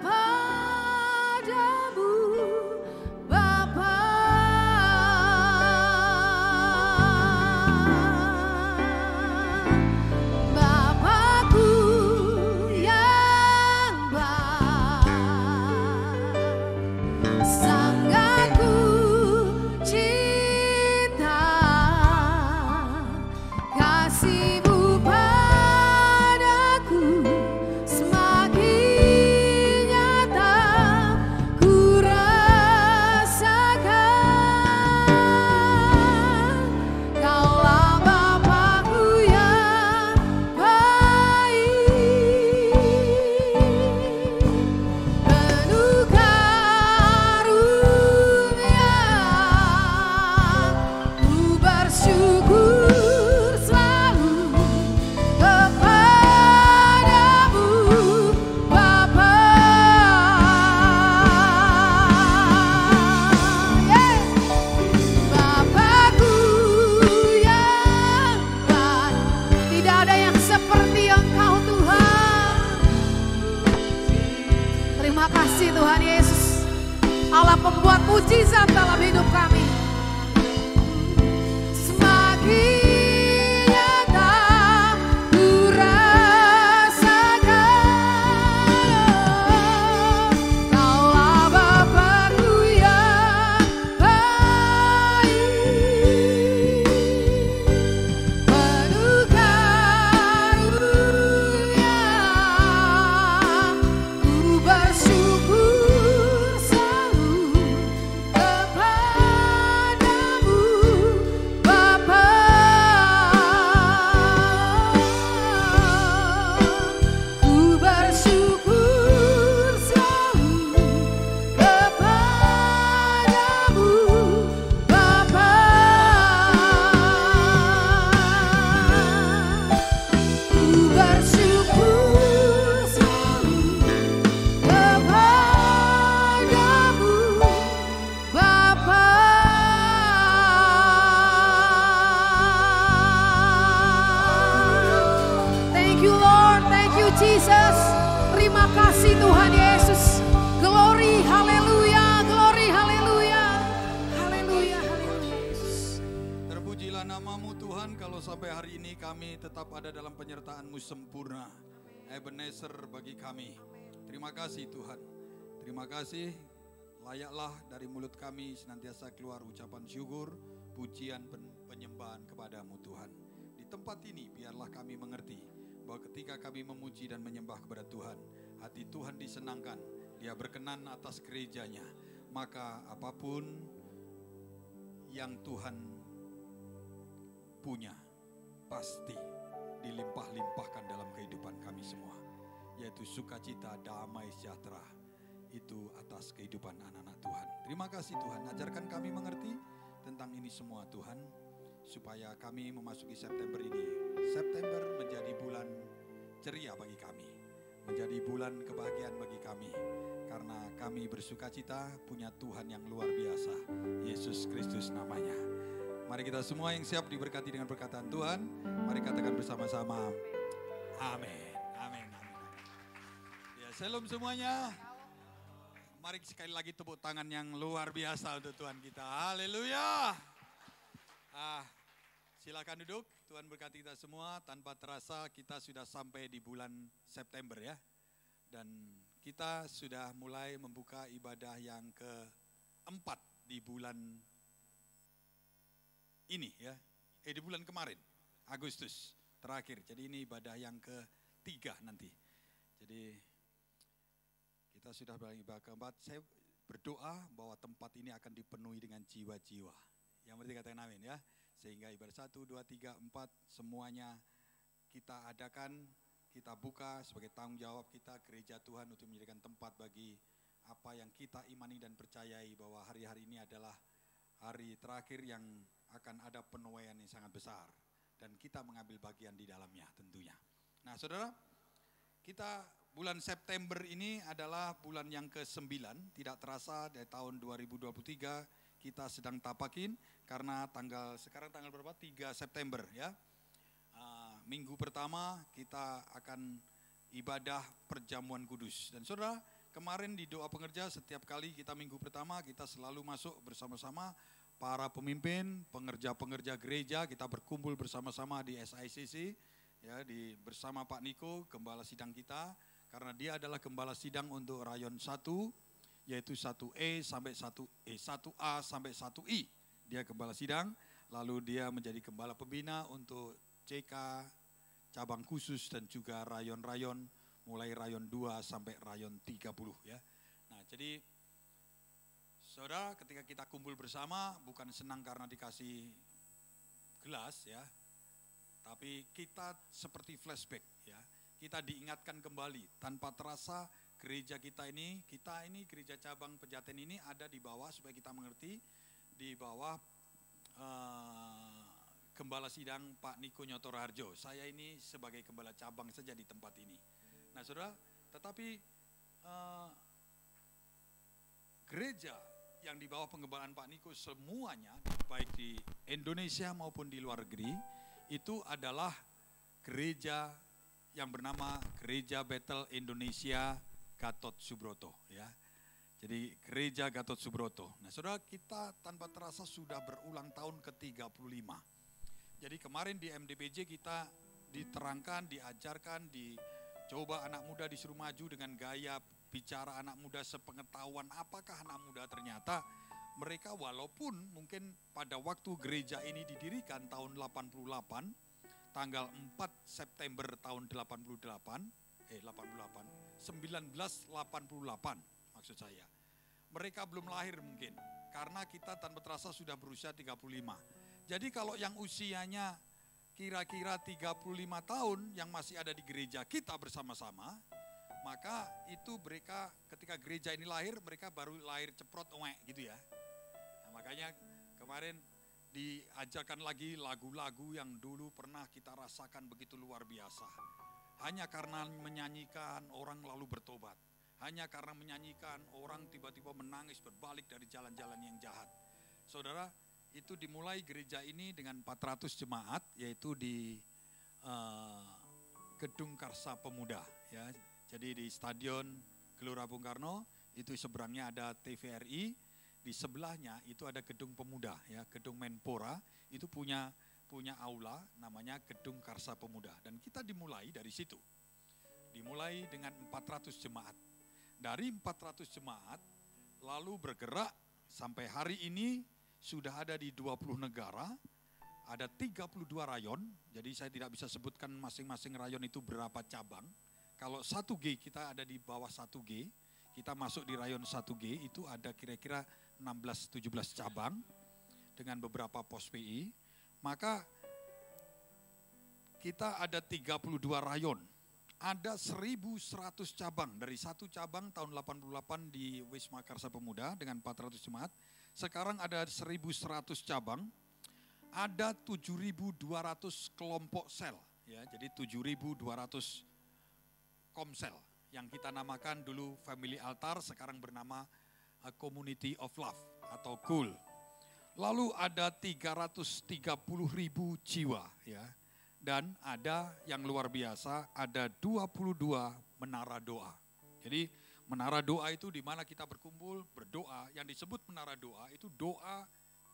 Terima kasih Tuhan Yesus, Allah pembuat mujizat dalam hidup kami. Semakin Jesus, terima kasih Tuhan Yesus. Glory, haleluya, glory, haleluya, haleluya, haleluya Yesus. Terpujilah namamu Tuhan, kalau sampai hari ini kami tetap ada dalam penyertaan-Mu sempurna. Ebenezer bagi kami. Terima kasih Tuhan. Terima kasih, layaklah dari mulut kami senantiasa keluar ucapan syukur, pujian, penyembahan kepadamu Tuhan. Di tempat ini biarlah kami mengerti bahwa ketika kami memuji dan menyembah kepada Tuhan, hati Tuhan disenangkan, Dia berkenan atas gerejanya. Maka apapun yang Tuhan punya, pasti dilimpah-limpahkan dalam kehidupan kami semua. Yaitu sukacita, damai, sejahtera. Itu atas kehidupan anak-anak Tuhan. Terima kasih Tuhan, ajarkan kami mengerti tentang ini semua Tuhan. Supaya kami memasuki September ini. September menjadi bulan ceria bagi kami. Menjadi bulan kebahagiaan bagi kami. Karena kami bersukacita punya Tuhan yang luar biasa. Yesus Kristus namanya. Mari kita semua yang siap diberkati dengan perkataan Tuhan. Mari katakan bersama-sama. Amin. Amin. Amin. Ya, shalom semuanya. Mari sekali lagi tepuk tangan yang luar biasa untuk Tuhan kita. Haleluya. Silakan duduk, Tuhan berkati kita semua. Tanpa terasa kita sudah sampai di bulan September ya. Dan kita sudah mulai membuka ibadah yang keempat di bulan ini ya. Di bulan kemarin, Agustus terakhir. Jadi ini ibadah yang ketiga nanti. Jadi kita sudah beribadah keempat. Saya berdoa bahwa tempat ini akan dipenuhi dengan jiwa-jiwa. Yang berarti katakan amin ya. Sehingga ibadah 1, 2, 3, 4 semuanya kita adakan, kita buka sebagai tanggung jawab kita gereja Tuhan untuk menjadikan tempat bagi apa yang kita imani dan percayai bahwa hari-hari ini adalah hari terakhir yang akan ada penuaian yang sangat besar. Dan kita mengambil bagian di dalamnya tentunya. Nah saudara, kita bulan September ini adalah bulan yang ke-9, tidak terasa dari tahun 2023 kita sedang tapakin karena sekarang tanggal berapa? 3 September ya. Minggu pertama kita akan ibadah perjamuan kudus. Dan saudara, kemarin di doa pengerja setiap kali kita minggu pertama kita selalu masuk bersama-sama para pemimpin, pengerja-pengerja gereja, kita berkumpul bersama-sama di SICC ya, bersama Pak Niko, gembala sidang kita, karena dia adalah gembala sidang untuk rayon 1, yaitu 1E sampai 1A sampai 1I. Dia gembala sidang, lalu dia menjadi gembala pembina untuk CK, cabang khusus dan juga rayon-rayon, mulai rayon 2 sampai rayon 30 ya. Nah jadi saudara, ketika kita kumpul bersama bukan senang karena dikasih gelas ya, tapi kita seperti flashback ya. Kita diingatkan kembali tanpa terasa. Gereja kita ini gereja cabang Pejaten ini ada di bawah, supaya kita mengerti, di bawah gembala sidang Pak Niko Nyoto Raharjo. Saya ini sebagai gembala cabang saja di tempat ini. Nah saudara, tetapi gereja yang di bawah penggembalaan Pak Niko semuanya, baik di Indonesia maupun di luar negeri, itu adalah gereja yang bernama Gereja Bethel Indonesia Gatot Subroto ya. Jadi gereja Gatot Subroto. Nah saudara, kita tanpa terasa sudah berulang tahun ke-35. Jadi kemarin di MDPJ kita diterangkan, diajarkan, dicoba anak muda disuruh maju dengan gaya bicara anak muda sepengetahuan apakah anak muda. Ternyata mereka walaupun mungkin pada waktu gereja ini didirikan tahun 88, tanggal 4 September tahun 1988 maksud saya. Mereka belum lahir mungkin, karena kita tanpa terasa sudah berusia 35. Jadi kalau yang usianya kira-kira 35 tahun yang masih ada di gereja kita bersama-sama, maka itu mereka ketika gereja ini lahir, mereka baru lahir ceprot gitu ya. Nah, makanya kemarin diajarkan lagi lagu-lagu yang dulu pernah kita rasakan begitu luar biasa. Hanya karena menyanyikan orang lalu bertobat. Hanya karena menyanyikan orang tiba-tiba menangis berbalik dari jalan-jalan yang jahat. Saudara, itu dimulai gereja ini dengan 400 jemaat, yaitu di Gedung Karsa Pemuda ya. Jadi di Stadion Gelora Bung Karno, itu seberangnya ada TVRI, di sebelahnya itu ada Gedung Pemuda ya, Gedung Menpora, itu punya aula namanya Gedung Karsa Pemuda, dan kita dimulai dari situ. Dimulai dengan 400 jemaat. Dari 400 jemaat lalu bergerak sampai hari ini sudah ada di 20 negara, ada 32 rayon, jadi saya tidak bisa sebutkan masing-masing rayon itu berapa cabang. Kalau 1G kita ada di bawah 1G, kita masuk di rayon 1G itu ada kira-kira 16-17 cabang dengan beberapa pos PI. Maka kita ada 32 rayon, ada 1.100 cabang. Dari satu cabang tahun 88 di Wisma Karsa Pemuda dengan 400 jemaat, sekarang ada 1.100 cabang, ada 7.200 kelompok sel, ya, jadi 7.200 komsel yang kita namakan dulu Family Altar, sekarang bernama Community of Love atau KUL. Lalu ada 330.000 jiwa ya. Dan ada yang luar biasa, ada 22 menara doa. Jadi menara doa itu di mana kita berkumpul, berdoa. Yang disebut menara doa itu doa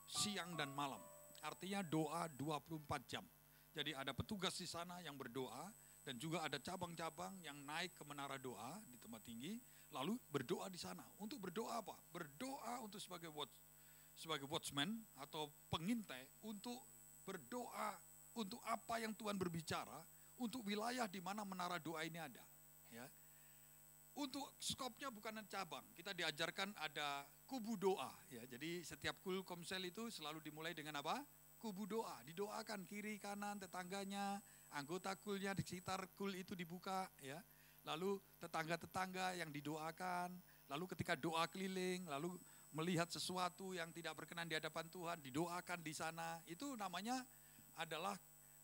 siang dan malam. Artinya doa 24 jam. Jadi ada petugas di sana yang berdoa, dan juga ada cabang-cabang yang naik ke menara doa di tempat tinggi, lalu berdoa di sana. Untuk berdoa apa? Berdoa untuk sebagai watchman atau pengintai, untuk berdoa untuk apa yang Tuhan berbicara, untuk wilayah di mana menara doa ini ada. Ya. Untuk skopnya bukan cabang, kita diajarkan ada kubu doa. Ya. Jadi setiap kul komsel itu selalu dimulai dengan apa? Kubu doa, didoakan kiri kanan tetangganya, anggota kulnya di sekitar kul itu dibuka. Ya. Lalu tetangga-tetangga yang didoakan, lalu ketika doa keliling, lalu melihat sesuatu yang tidak berkenan di hadapan Tuhan, didoakan di sana. Itu namanya adalah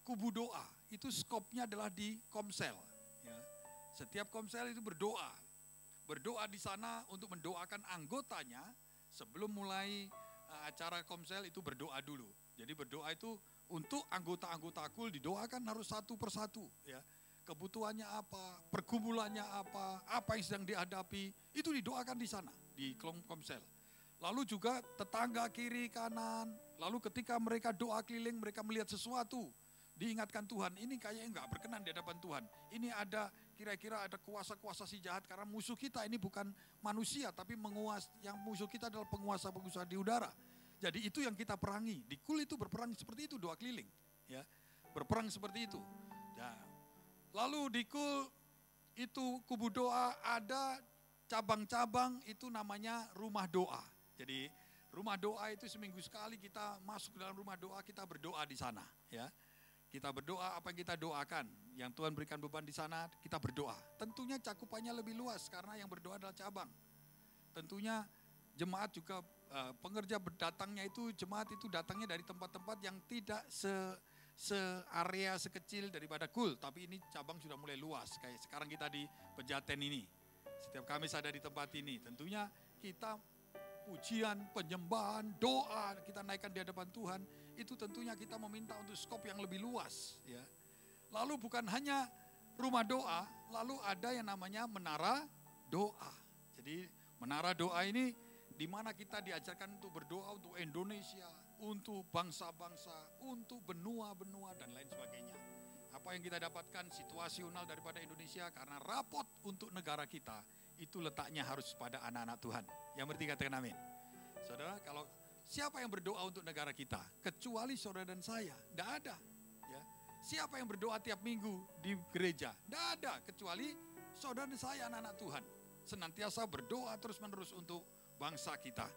kubu doa. Itu skopnya adalah di komsel. Ya. Setiap komsel itu berdoa di sana untuk mendoakan anggotanya. Sebelum mulai acara komsel itu berdoa dulu. Jadi berdoa itu untuk anggota-anggota kul didoakan harus satu persatu. Ya. Kebutuhannya apa, pergumulannya apa yang sedang dihadapi, itu didoakan di sana, di komsel. Lalu juga tetangga kiri kanan, lalu ketika mereka doa keliling, mereka melihat sesuatu, diingatkan Tuhan, ini kayaknya enggak berkenan di hadapan Tuhan. Ini ada kira-kira ada kuasa-kuasa si jahat, karena musuh kita ini bukan manusia, tapi yang musuh kita adalah penguasa-penguasa di udara. Jadi itu yang kita perangi. Di kul itu berperang seperti itu, doa keliling. Ya, berperang seperti itu. Ya. Lalu di kul itu kubu doa ada cabang-cabang, itu namanya rumah doa. Jadi rumah doa itu seminggu sekali kita masuk dalam rumah doa, kita berdoa di sana. Ya. Kita berdoa apa yang kita doakan, yang Tuhan berikan beban di sana, kita berdoa. Tentunya cakupannya lebih luas karena yang berdoa adalah cabang. Tentunya jemaat juga pengerja berdatangnya itu, jemaat itu datangnya dari tempat-tempat yang tidak area sekecil daripada kul, tapi ini cabang sudah mulai luas. Kayak sekarang kita di Pejaten ini, setiap Kamis ada di tempat ini. Tentunya kita pujian, penyembahan, doa kita naikkan di hadapan Tuhan, itu tentunya kita meminta untuk skop yang lebih luas. Ya. Lalu bukan hanya rumah doa, lalu ada yang namanya menara doa. Jadi menara doa ini di mana kita diajarkan untuk berdoa untuk Indonesia, untuk bangsa-bangsa, untuk benua-benua dan lain sebagainya. Apa yang kita dapatkan situasional daripada Indonesia karena rapot untuk negara kita itu letaknya harus pada anak-anak Tuhan. Yang berarti katakan amin. Saudara, kalau siapa yang berdoa untuk negara kita kecuali saudara dan saya? Tidak ada. Ya. Siapa yang berdoa tiap minggu di gereja? Tidak ada kecuali saudara dan saya, anak-anak Tuhan. Senantiasa berdoa terus-menerus untuk bangsa kita.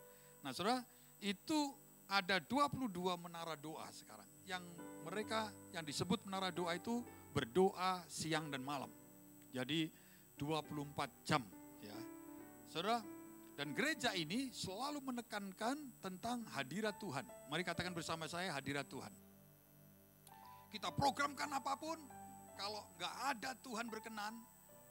Nah saudara, itu ada 22 menara doa sekarang. Yang mereka yang disebut menara doa itu berdoa siang dan malam. Jadi 24 jam. Ya. Saudara, dan gereja ini selalu menekankan tentang hadirat Tuhan. Mari katakan bersama saya, hadirat Tuhan. Kita programkan apapun, kalau nggak ada Tuhan berkenan,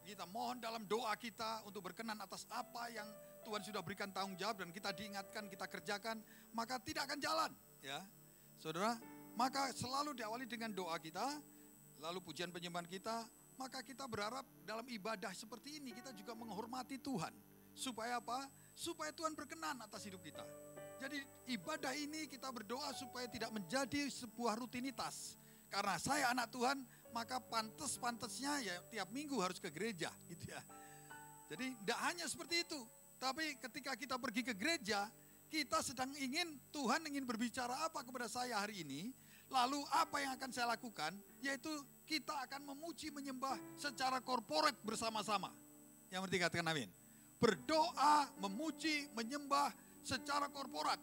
kita mohon dalam doa kita untuk berkenan atas apa yang Tuhan sudah berikan tanggung jawab dan kita diingatkan, kita kerjakan, maka tidak akan jalan. Ya, saudara, maka selalu diawali dengan doa kita, lalu pujian penyembahan kita, maka kita berharap dalam ibadah seperti ini kita juga menghormati Tuhan. Supaya apa? Supaya Tuhan berkenan atas hidup kita. Jadi ibadah ini kita berdoa supaya tidak menjadi sebuah rutinitas. Karena saya anak Tuhan, maka pantas-pantasnya ya tiap minggu harus ke gereja gitu ya. Jadi tidak hanya seperti itu. Tapi ketika kita pergi ke gereja, kita sedang Tuhan ingin berbicara apa kepada saya hari ini. Lalu apa yang akan saya lakukan? Yaitu kita akan memuji menyembah secara korporat bersama-sama. Yang berarti katakan amin. Berdoa, memuji, menyembah secara korporat,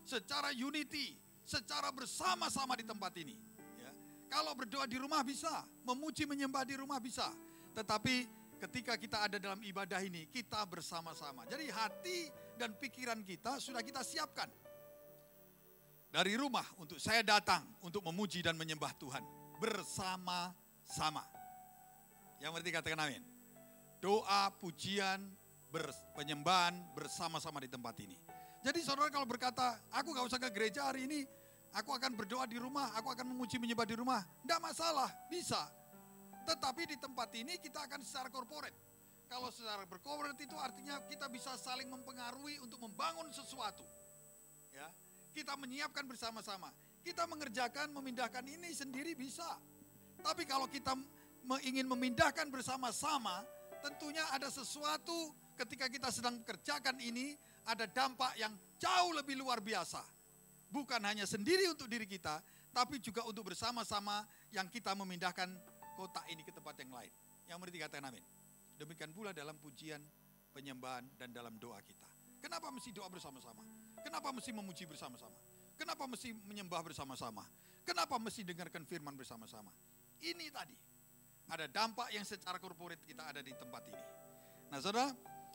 secara unity, secara bersama-sama di tempat ini. Ya. Kalau berdoa di rumah bisa, memuji, menyembah di rumah bisa. Tetapi ketika kita ada dalam ibadah ini, kita bersama-sama. Jadi hati dan pikiran kita sudah kita siapkan. Dari rumah untuk saya datang untuk memuji dan menyembah Tuhan. Bersama-sama. Yang berarti katakan amin. Doa, pujian, penyembahan bersama-sama di tempat ini. Jadi saudara kalau berkata, aku gak usah ke gereja hari ini, aku akan berdoa di rumah, aku akan memuji menyembah di rumah. Tidak masalah, bisa. Tetapi di tempat ini kita akan secara korporat. Kalau secara berkorporat itu artinya kita bisa saling mempengaruhi untuk membangun sesuatu. Ya, kita menyiapkan bersama-sama. Kita mengerjakan, memindahkan ini sendiri bisa. Tapi kalau kita ingin memindahkan bersama-sama, tentunya ada sesuatu ketika kita sedang kerjakan ini, ada dampak yang jauh lebih luar biasa. Bukan hanya sendiri untuk diri kita, tapi juga untuk bersama-sama yang kita memindahkan kota ini ke tempat yang lain. Yang berarti katakan amin. Demikian pula dalam pujian, penyembahan, dan dalam doa kita. Kenapa mesti doa bersama-sama? Kenapa mesti memuji bersama-sama? Kenapa mesti menyembah bersama-sama? Kenapa mesti dengarkan firman bersama-sama? Ini tadi, ada dampak yang secara korporat kita ada di tempat ini. Nah saudara,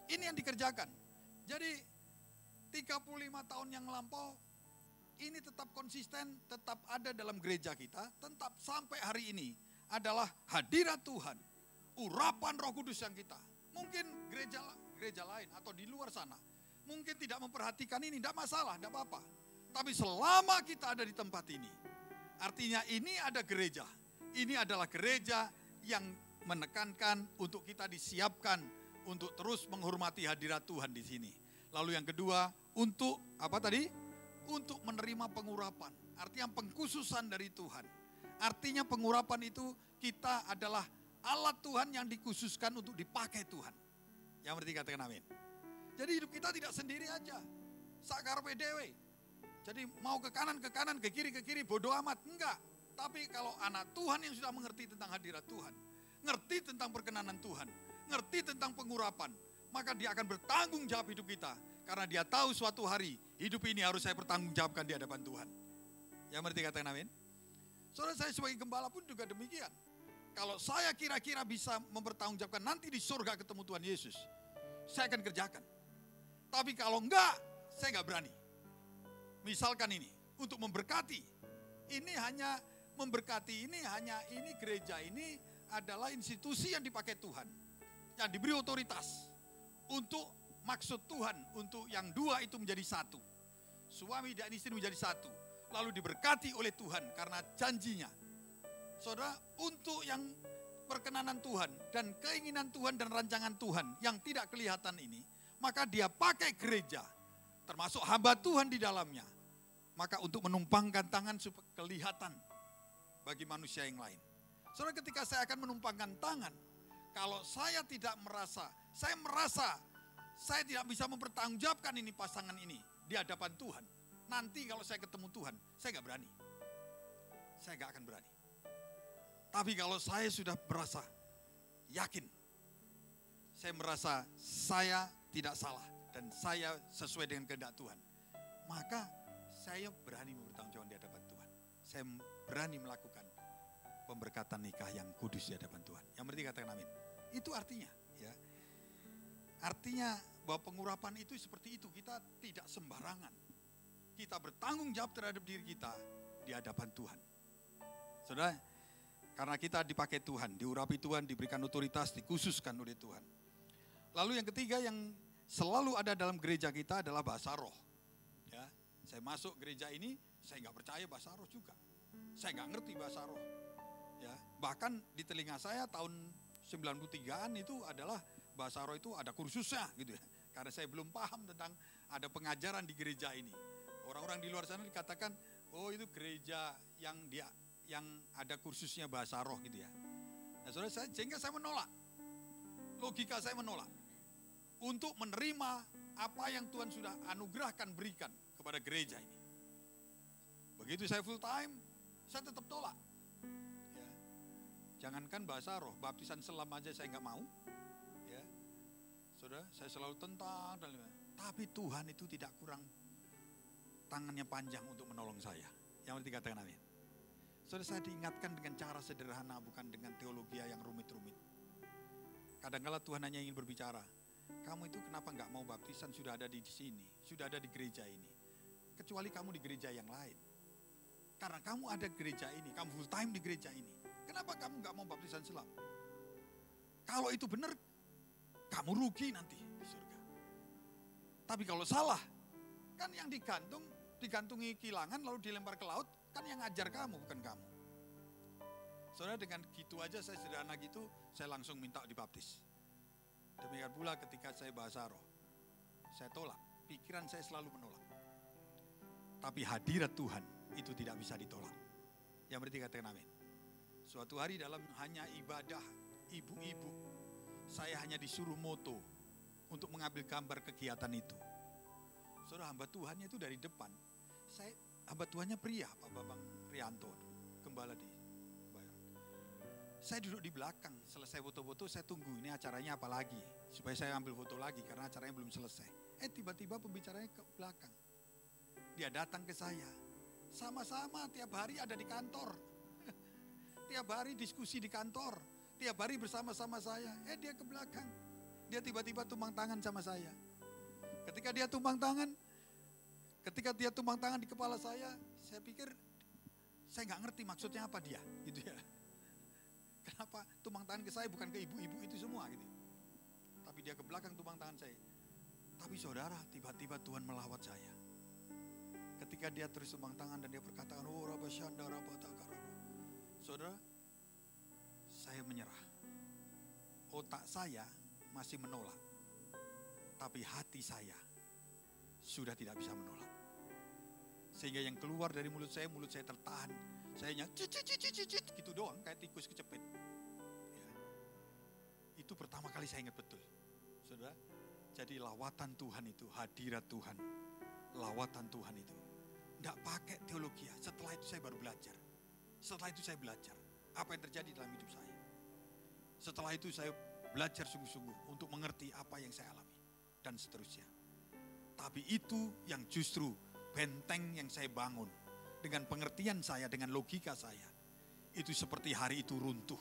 ini yang dikerjakan. Jadi 35 tahun yang lampau, ini tetap konsisten, tetap ada dalam gereja kita, tetap sampai hari ini adalah hadirat Tuhan, urapan Roh Kudus yang kita. Mungkin gereja lain atau di luar sana, mungkin tidak memperhatikan ini, tidak masalah, tidak apa-apa. Tapi selama kita ada di tempat ini, artinya ini ada gereja. Ini adalah gereja yang menekankan untuk kita disiapkan untuk terus menghormati hadirat Tuhan di sini. Lalu yang kedua, untuk apa tadi? Untuk menerima pengurapan. Artinya pengkhususan dari Tuhan. Artinya pengurapan itu kita adalah alat Tuhan yang dikhususkan untuk dipakai Tuhan. Yang berarti katakan amin. Jadi hidup kita tidak sendiri aja. Sakarpe dewe. Jadi mau ke kanan, ke kiri, bodoh amat. Enggak. Tapi kalau anak Tuhan yang sudah mengerti tentang hadirat Tuhan, ngerti tentang perkenanan Tuhan, ngerti tentang pengurapan, maka dia akan bertanggung jawab hidup kita. Karena dia tahu suatu hari hidup ini harus saya bertanggungjawabkan di hadapan Tuhan. Yang berarti katakan amin. Saudara, saya sebagai gembala pun juga demikian. Kalau saya kira-kira bisa mempertanggungjawabkan nanti di surga ketemu Tuhan Yesus, saya akan kerjakan. Tapi kalau enggak, saya enggak berani. Misalkan ini, untuk memberkati. Ini hanya memberkati, ini gereja ini adalah institusi yang dipakai Tuhan. Yang diberi otoritas untuk maksud Tuhan, untuk yang dua itu menjadi satu. Suami dan istri menjadi satu. Lalu diberkati oleh Tuhan karena janjinya. Saudara, untuk yang perkenanan Tuhan dan keinginan Tuhan dan rancangan Tuhan yang tidak kelihatan ini, maka dia pakai gereja, termasuk hamba Tuhan di dalamnya. Maka untuk menumpangkan tangan supaya kelihatan bagi manusia yang lain. Saudara, ketika saya akan menumpangkan tangan, kalau saya tidak merasa, saya tidak bisa mempertanggungjawabkan ini pasangan ini di hadapan Tuhan. Nanti kalau saya ketemu Tuhan, saya nggak berani. Saya nggak akan berani. Tapi kalau saya sudah merasa yakin, saya merasa saya tidak salah dan saya sesuai dengan kehendak Tuhan, maka saya berani bertanggung jawab di hadapan Tuhan. Saya berani melakukan pemberkatan nikah yang kudus di hadapan Tuhan. Yang berarti katakan amin. Itu artinya, ya. Artinya bahwa pengurapan itu seperti itu. Kita tidak sembarangan. Kita bertanggung jawab terhadap diri kita di hadapan Tuhan. Saudara, karena kita dipakai Tuhan, diurapi Tuhan, diberikan otoritas, dikhususkan oleh Tuhan. Lalu yang ketiga yang selalu ada dalam gereja kita adalah bahasa roh. Ya, saya masuk gereja ini, saya nggak percaya bahasa roh juga. Saya nggak ngerti bahasa roh. Ya, bahkan di telinga saya tahun 93-an itu adalah bahasa roh itu ada kursusnya gitu ya. Karena saya belum paham tentang ada pengajaran di gereja ini. Orang-orang di luar sana dikatakan, oh itu gereja yang ada kursusnya bahasa roh gitu ya. Nah, saudara, sehingga saya menolak. Logika saya menolak. Untuk menerima apa yang Tuhan sudah anugerahkan berikan kepada gereja ini. Begitu saya full time, saya tetap tolak. Ya. Jangankan bahasa roh, baptisan selam aja saya nggak mau. Ya. Saudara, saya selalu tentang. Tapi Tuhan itu tidak kurang tangannya panjang untuk menolong saya. Yang berarti katakan amin. Saudara, saya diingatkan dengan cara sederhana, bukan dengan teologi yang rumit-rumit. Kadang-kala Tuhan hanya ingin berbicara. Kamu itu kenapa nggak mau baptisan, sudah ada di sini, sudah ada di gereja ini. Kecuali kamu di gereja yang lain. Karena kamu ada gereja ini, kamu full time di gereja ini. Kenapa kamu nggak mau baptisan selam? Kalau itu benar, kamu rugi nanti di surga. Tapi kalau salah, kan yang digantungi kilangan lalu dilempar ke laut, kan yang ngajar kamu, bukan kamu. Saudara, dengan gitu aja saya sederhana gitu, saya langsung minta dibaptis. Demikian pula ketika saya bahasa roh, saya tolak, pikiran saya selalu menolak. Tapi hadirat Tuhan itu tidak bisa ditolak. Yang berarti katakan amin. Suatu hari dalam hanya ibadah ibu-ibu, saya hanya disuruh moto untuk mengambil gambar kegiatan itu. Saudara, hamba Tuhannya itu dari depan. Hamba Tuhannya pria, Pak Bambang Rianto, gembala di Bayan. Saya duduk di belakang, selesai foto-foto saya tunggu ini acaranya apa lagi. Supaya saya ambil foto lagi karena acaranya belum selesai. Tiba-tiba pembicaranya ke belakang. Dia datang ke saya. Sama-sama tiap hari ada di kantor. Tiap hari diskusi di kantor. Tiap hari bersama-sama saya. Dia ke belakang. Dia tiba-tiba tumpang tangan sama saya. Ketika dia tumpang tangan di kepala saya pikir saya nggak ngerti maksudnya apa dia, gitu ya. Kenapa tumpang tangan ke saya bukan ke ibu-ibu itu semua gitu. Tapi dia ke belakang tumpang tangan saya. Tapi saudara, tiba-tiba Tuhan melawat saya. Ketika dia terus tumpang tangan dan dia berkata, oh Rabasyanda Rabatakara. Saudara, saya menyerah. Otak saya masih menolak. Tapi hati saya sudah tidak bisa menolak. Sehingga yang keluar dari mulut saya tertahan. Saya hanya cicit gitu doang, kayak tikus kecepit. Ya. Itu pertama kali saya ingat betul. Saudara, jadi lawatan Tuhan itu, hadirat Tuhan. Lawatan Tuhan itu. Tidak pakai teologi. Setelah itu saya baru belajar. Setelah itu saya belajar apa yang terjadi dalam hidup saya. Setelah itu saya belajar sungguh-sungguh untuk mengerti apa yang saya alami. Dan seterusnya. Tapi itu yang justru benteng yang saya bangun. Dengan pengertian saya, dengan logika saya. Itu seperti hari itu runtuh.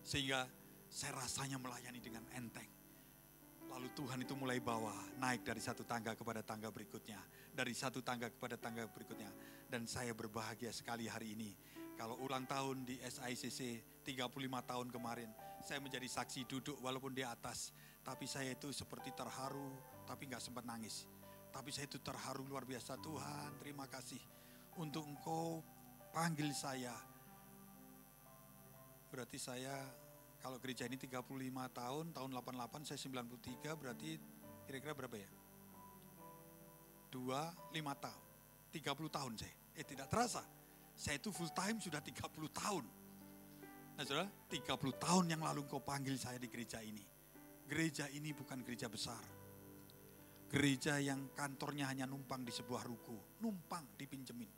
Sehingga saya rasanya melayani dengan enteng. Lalu Tuhan itu mulai bawa, naik dari satu tangga kepada tangga berikutnya. Dari satu tangga kepada tangga berikutnya. Dan saya berbahagia sekali hari ini. Kalau ulang tahun di SICC 35 tahun kemarin. Saya menjadi saksi duduk walaupun di atas. Tapi saya itu seperti terharu, tapi gak sempat nangis. Tapi saya itu terharu luar biasa. Tuhan, terima kasih untuk Engkau panggil saya berarti saya kalau gereja ini 35 tahun, tahun 88 saya 93, berarti kira-kira berapa ya? 5 tahun, 30 tahun saya. Tidak terasa, saya itu full time sudah 30 tahun. Nah saudara, 30 tahun yang lalu engkau panggil saya di gereja ini. Gereja ini bukan gereja besar. Gereja yang kantornya hanya numpang di sebuah ruko, numpang dipinjemin.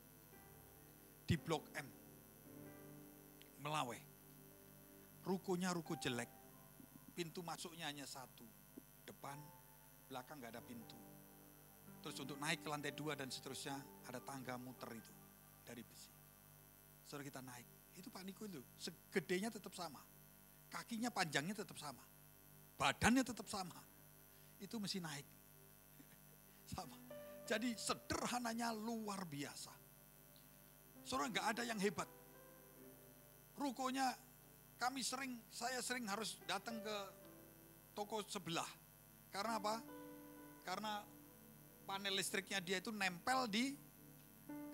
Di Blok M, Melawai. Rukonya ruko jelek, pintu masuknya hanya satu, depan, belakang gak ada pintu. Terus untuk naik ke lantai 2 dan seterusnya ada tangga muter itu dari besi. Saudara kita naik, itu Pak Niko itu, segedenya tetap sama, kakinya panjangnya tetap sama, badannya tetap sama, itu mesti naik. Sama, jadi sederhananya luar biasa. Saudara gak ada yang hebat. Rukonya saya sering harus datang ke toko sebelah. Karena apa? Karena panel listriknya dia itu nempel di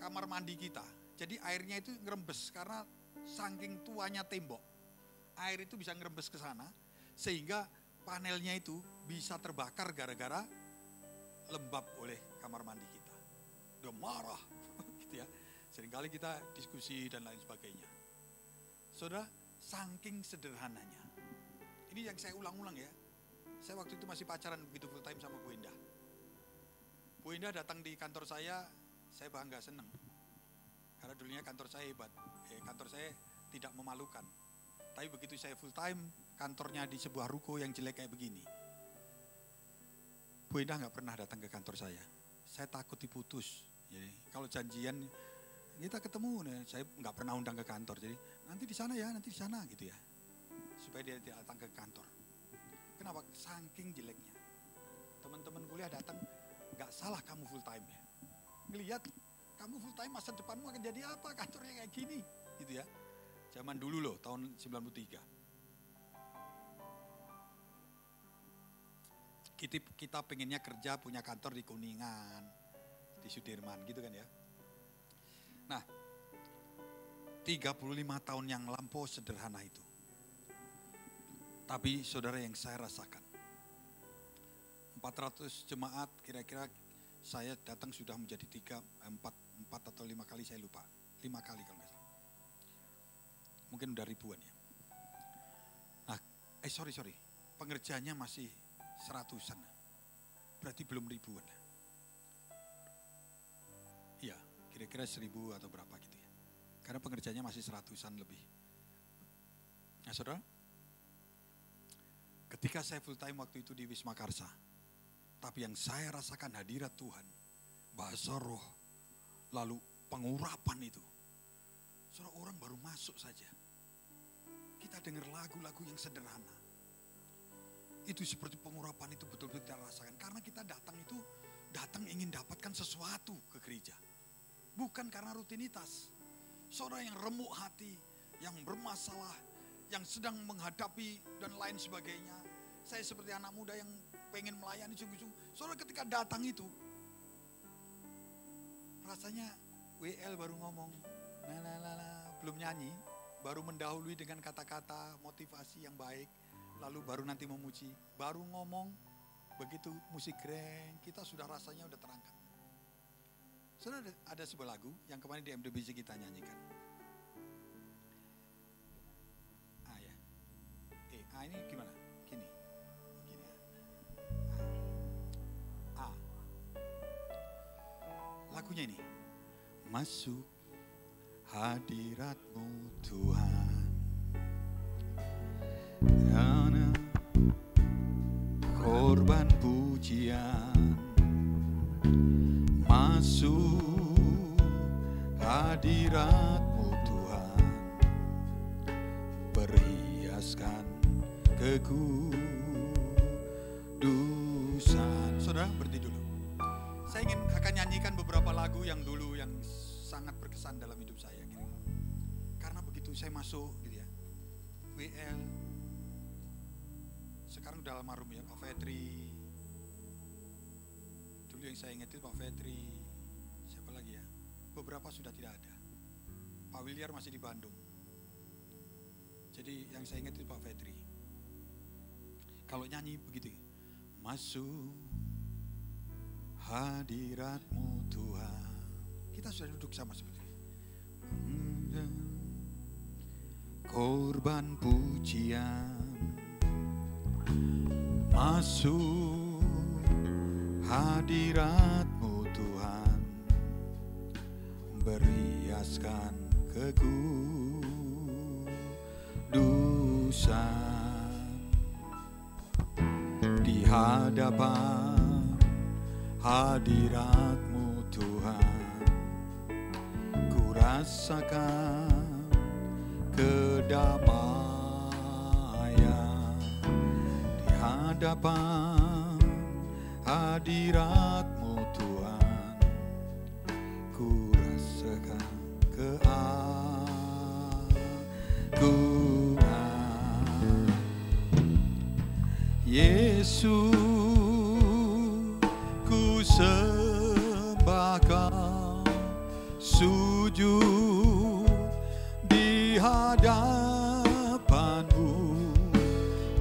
kamar mandi kita. Jadi airnya itu ngerembes karena saking tuanya tembok. Air itu bisa ngerembes ke sana sehingga panelnya itu bisa terbakar gara-gara lembab oleh kamar mandi kita. Udah marah gitu ya. Seringkali kita diskusi dan lain sebagainya. Saudara, saking sederhananya. Ini yang saya ulang-ulang ya. Saya waktu itu masih pacaran begitu full time sama Bu Indah. Bu Indah datang di kantor saya bangga, senang. Karena dulunya kantor saya hebat. Kantor saya tidak memalukan. Tapi begitu saya full time, kantornya di sebuah ruko yang jelek kayak begini. Bu Indah gak pernah datang ke kantor saya. Saya takut diputus. Jadi, kalau janjian kita ketemu, saya nggak pernah undang ke kantor. Jadi nanti di sana ya, nanti di sana gitu ya. Supaya dia tidak datang ke kantor. Kenapa? Saking jeleknya. Teman-teman kuliah datang, nggak salah kamu full time ya. Ngelihat kamu full time masa depanmu akan jadi apa? Kantornya kayak gini, gitu ya. Zaman dulu loh, tahun 93. Kita pengennya kerja punya kantor di Kuningan, di Sudirman gitu kan ya. Nah, 35 tahun yang lampau sederhana itu. Tapi saudara yang saya rasakan, 400 jemaat kira-kira saya datang sudah menjadi 4 atau 5 kali, saya lupa. 5 kali kalau nggak salah. Mungkin udah ribuan ya. Nah, sorry. Pengerjanya masih 100-an. Berarti belum ribuan. Iya, kira-kira 1000 atau berapa gitu ya. Karena pengerjanya masih 100-an lebih. Nah saudara, ketika saya full time waktu itu di Wisma Karsa, tapi yang saya rasakan hadirat Tuhan, bahasa roh, lalu pengurapan itu. Saudara, orang baru masuk saja. Kita dengar lagu-lagu yang sederhana. Itu seperti pengurapan itu betul-betul kita rasakan. Karena kita datang ingin dapatkan sesuatu ke gereja. Bukan karena rutinitas. Saudara yang remuk hati, yang bermasalah, yang sedang menghadapi dan lain sebagainya. Saya seperti anak muda yang pengen melayani sungguh-sungguh. Saudara ketika datang itu, rasanya WL baru ngomong, belum nyanyi, baru mendahului dengan kata-kata motivasi yang baik. Lalu baru nanti memuji, baru ngomong, begitu musik keren, kita sudah rasanya udah terangkat. Saudara ada sebuah lagu yang kemarin di MDBC kita nyanyikan. Ya. Ini gimana? Gini ya. Lagunya ini. Masuk hadirat-Mu Tuhan. Karena korban pujian masuk hadirat-Mu Tuhan, perhiaskan kekudusan. Saudara berhenti dulu. Saya akan nyanyikan beberapa lagu yang dulu yang sangat berkesan dalam hidup saya. Gitu. Karena begitu saya masuk gitu ya, WL, sekarang udah almarhum ya, Pak Fetri. Dulu yang saya ingat itu Pak Fetri, siapa lagi ya? Beberapa sudah tidak ada. Pak Williar masih di Bandung. Jadi yang saya ingat itu Pak Fedri. Kalau nyanyi begitu, masuk hadirat-Mu Tuhan. Kita sudah duduk sama seperti itu. Korban pujian masuk hadirat-Mu Tuhan, berhiaskan kekudusan di hadapan hadirat-Mu Tuhan, ku rasakan kedamaian di hadapan hadirat-Mu Tuhan, ku rasakan keagungan. Yesus, ku sembah Kau, sujud di hadapan-Mu,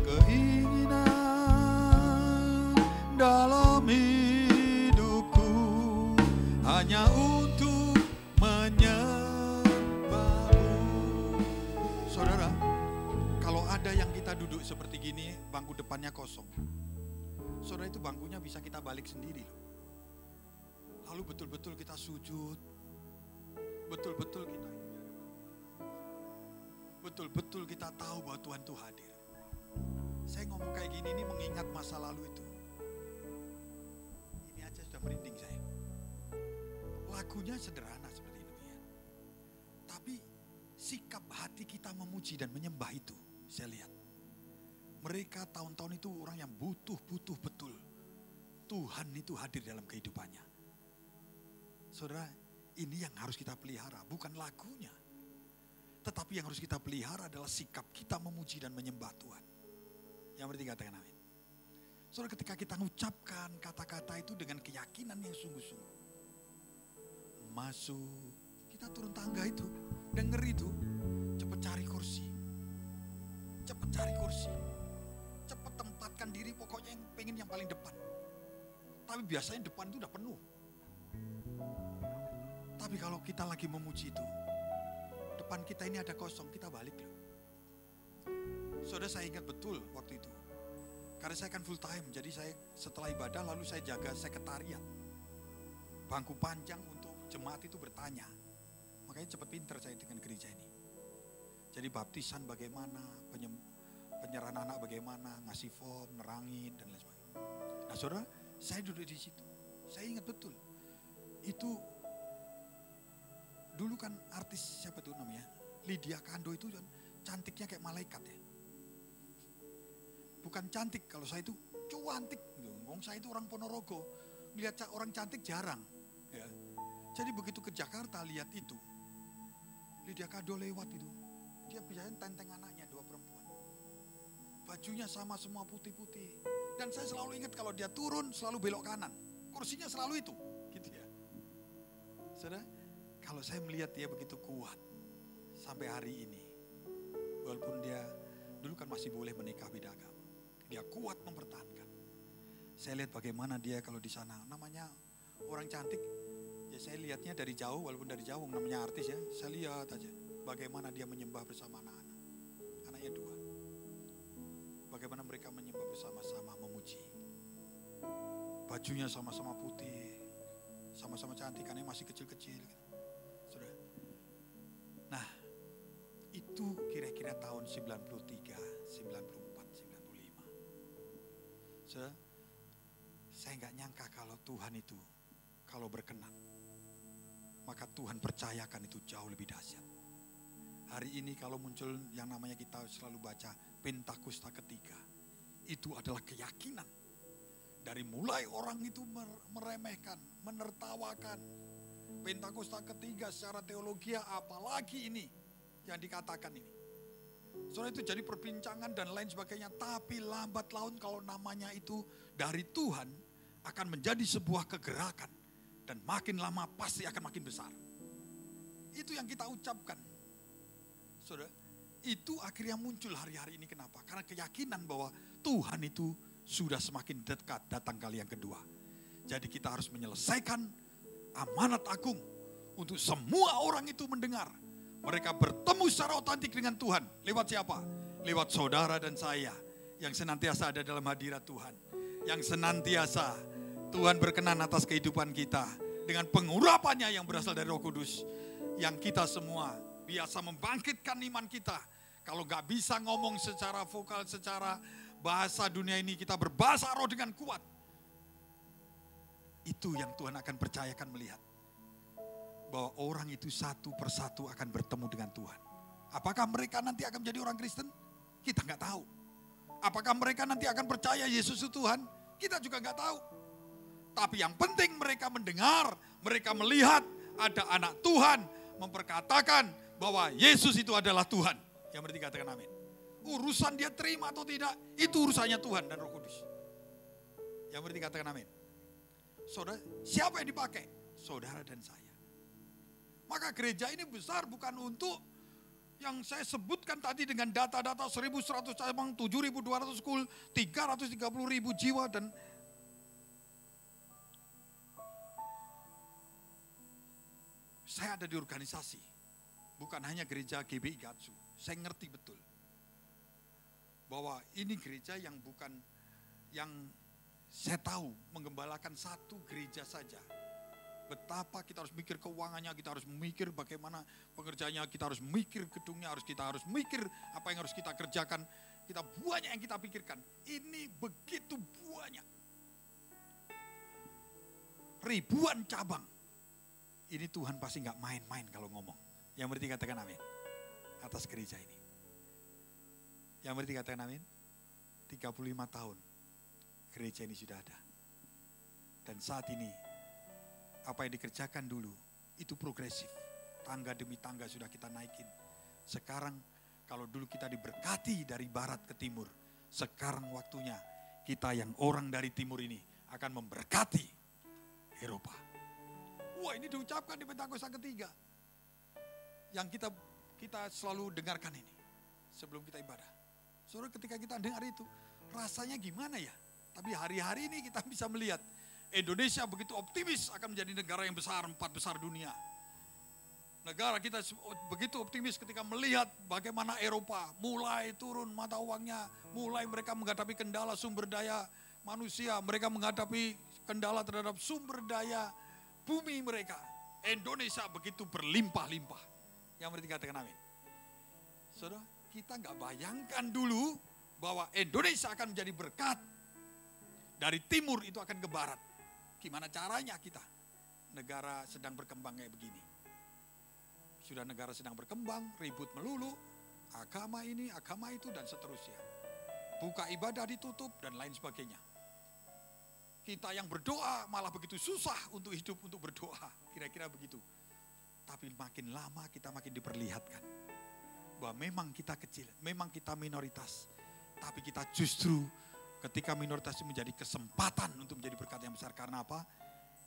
keinginan dalam hidupku hanya untuk menyembah-Mu. Saudara, kalau ada yang kita duduk seperti gini, bangku depannya kosong, saudara, itu bangkunya bisa kita balik sendiri. Lalu betul-betul kita sujud, betul-betul kita tahu bahwa Tuhan itu hadir. Saya ngomong kayak gini ini mengingat masa lalu itu. Ini aja sudah merinding saya. Lagunya sederhana seperti itu ya. Tapi sikap hati kita memuji dan menyembah itu, saya lihat. Mereka tahun-tahun itu orang yang butuh betul. Tuhan itu hadir dalam kehidupannya. Saudara, ini yang harus kita pelihara, bukan lagunya. Tetapi yang harus kita pelihara adalah sikap kita memuji dan menyembah Tuhan. Yang berarti katakan amin. Saudara, ketika kita mengucapkan kata-kata itu dengan keyakinan yang sungguh-sungguh. Masuk, kita turun tangga itu, denger itu, cepat cari kursi. Cepat tempatkan diri, pokoknya yang pengen yang paling depan. Tapi biasanya depan itu udah penuh. Tapi kalau kita lagi memuji itu, depan kita ini ada kosong, kita balik loh. Saudara, saya ingat betul waktu itu. Karena saya kan full time, jadi saya setelah ibadah lalu saya jaga sekretariat. Bangku panjang untuk jemaat itu bertanya. Makanya cepat pinter saya dengan gereja ini. Jadi baptisan bagaimana, penyerahan anak bagaimana, ngasih form, nerangin, dan lain sebagainya. Nah saudara, saya duduk di situ. Saya ingat betul. Itu dulu kan artis siapa tuh namanya? Lydia Kando itu cantiknya kayak malaikat ya. Bukan cantik, kalau saya itu cuantik. Saya itu orang Ponorogo, lihat orang cantik jarang. Ya. Jadi begitu ke Jakarta lihat itu, Lydia Kando lewat itu, dia biasanya tenteng anaknya 2 perempuan. Bajunya sama semua putih-putih. Dan saya selalu ingat kalau dia turun selalu belok kanan. Kursinya selalu itu, gitu ya. Saudara, kalau saya melihat dia begitu kuat sampai hari ini, walaupun dia dulu kan masih boleh menikah beda agama, dia kuat mempertahankan. Saya lihat bagaimana dia kalau di sana, namanya orang cantik, ya saya lihatnya dari jauh, walaupun dari jauh namanya artis ya, saya lihat aja bagaimana dia menyembah bersama anak-anak, anaknya 2. Bagaimana mereka menyembah bersama-sama memuji. Bajunya sama-sama putih, sama-sama cantik, anaknya masih kecil-kecil. Saudara. Nah, itu kira-kira tahun 93, 94, 95. Saya nggak nyangka kalau Tuhan itu, kalau berkenan, maka Tuhan percayakan itu jauh lebih dahsyat. Hari ini kalau muncul yang namanya kita selalu baca Pentakosta ketiga, itu adalah keyakinan. Dari mulai orang itu meremehkan, menertawakan. Pentakosta ketiga secara teologi apalagi ini yang dikatakan ini. Soalnya itu jadi perbincangan dan lain sebagainya. Tapi lambat laun kalau namanya itu dari Tuhan akan menjadi sebuah kegerakan. Dan makin lama pasti akan makin besar. Itu yang kita ucapkan. Saudara, Itu akhirnya muncul hari-hari ini. Kenapa? Karena keyakinan bahwa Tuhan itu sudah semakin dekat datang kali yang kedua. Jadi kita harus menyelesaikan amanat agung untuk semua orang itu mendengar. Mereka bertemu secara otentik dengan Tuhan. Lewat siapa? Lewat saudara dan saya yang senantiasa ada dalam hadirat Tuhan. Yang senantiasa Tuhan berkenan atas kehidupan kita dengan pengurapannya yang berasal dari Roh Kudus. Yang kita semua biasa membangkitkan iman kita. Kalau gak bisa ngomong secara vokal, secara bahasa dunia ini, kita berbahasa roh dengan kuat. Itu yang Tuhan akan percayakan melihat. Bahwa orang itu satu persatu akan bertemu dengan Tuhan. Apakah mereka nanti akan menjadi orang Kristen? Kita gak tahu. Apakah mereka nanti akan percaya Yesus itu Tuhan? Kita juga gak tahu. Tapi yang penting mereka mendengar, mereka melihat ada anak Tuhan memperkatakan bahwa Yesus itu adalah Tuhan. Yang berarti katakan amin. Urusan dia terima atau tidak, itu urusannya Tuhan dan Roh Kudus. Yang berarti katakan amin. Saudara, siapa yang dipakai? Saudara dan saya. Maka gereja ini besar bukan untuk yang saya sebutkan tadi dengan data-data 1.100 cabang, 7.200 school, 330.000 jiwa dan saya ada di organisasi. Bukan hanya gereja GBI Gatsu. Saya ngerti betul. Bahwa ini gereja yang bukan, yang saya tahu menggembalakan satu gereja saja. Betapa kita harus mikir keuangannya, kita harus mikir bagaimana pengerjaannya, kita harus mikir gedungnya, kita harus mikir apa yang harus kita kerjakan. Kita banyak yang kita pikirkan. Ini begitu banyak. Ribuan cabang. Ini Tuhan pasti gak main-main kalau ngomong. Yang berarti katakan amin. Atas gereja ini. Yang berarti katakan amin. 35 tahun gereja ini sudah ada. Dan saat ini apa yang dikerjakan dulu itu progresif. Tangga demi tangga sudah kita naikin. Sekarang kalau dulu kita diberkati dari barat ke timur. Sekarang waktunya kita yang orang dari timur ini akan memberkati Eropa. Wah, ini diucapkan di Pentakosta ketiga. Yang kita selalu dengarkan ini sebelum kita ibadah. Saudara, ketika kita dengar itu rasanya gimana ya? Tapi hari-hari ini kita bisa melihat Indonesia begitu optimis akan menjadi negara yang besar, 4 besar dunia. Negara kita begitu optimis ketika melihat bagaimana Eropa mulai turun mata uangnya, mulai mereka menghadapi kendala sumber daya manusia, mereka menghadapi kendala terhadap sumber daya bumi mereka. Indonesia begitu berlimpah-limpah. Yang berarti katakan amin. Saudara, kita nggak bayangkan dulu bahwa Indonesia akan menjadi berkat. Dari timur itu akan ke barat. Gimana caranya kita? Negara sedang berkembang kayak begini. Sudah negara sedang berkembang, ribut melulu. Agama ini, agama itu, dan seterusnya. Buka ibadah ditutup, dan lain sebagainya. Kita yang berdoa malah begitu susah untuk hidup, untuk berdoa. Kira-kira begitu. Tapi makin lama kita makin diperlihatkan. Bahwa memang kita kecil, memang kita minoritas. Tapi kita justru ketika minoritas itu menjadi kesempatan untuk menjadi berkat yang besar. Karena apa?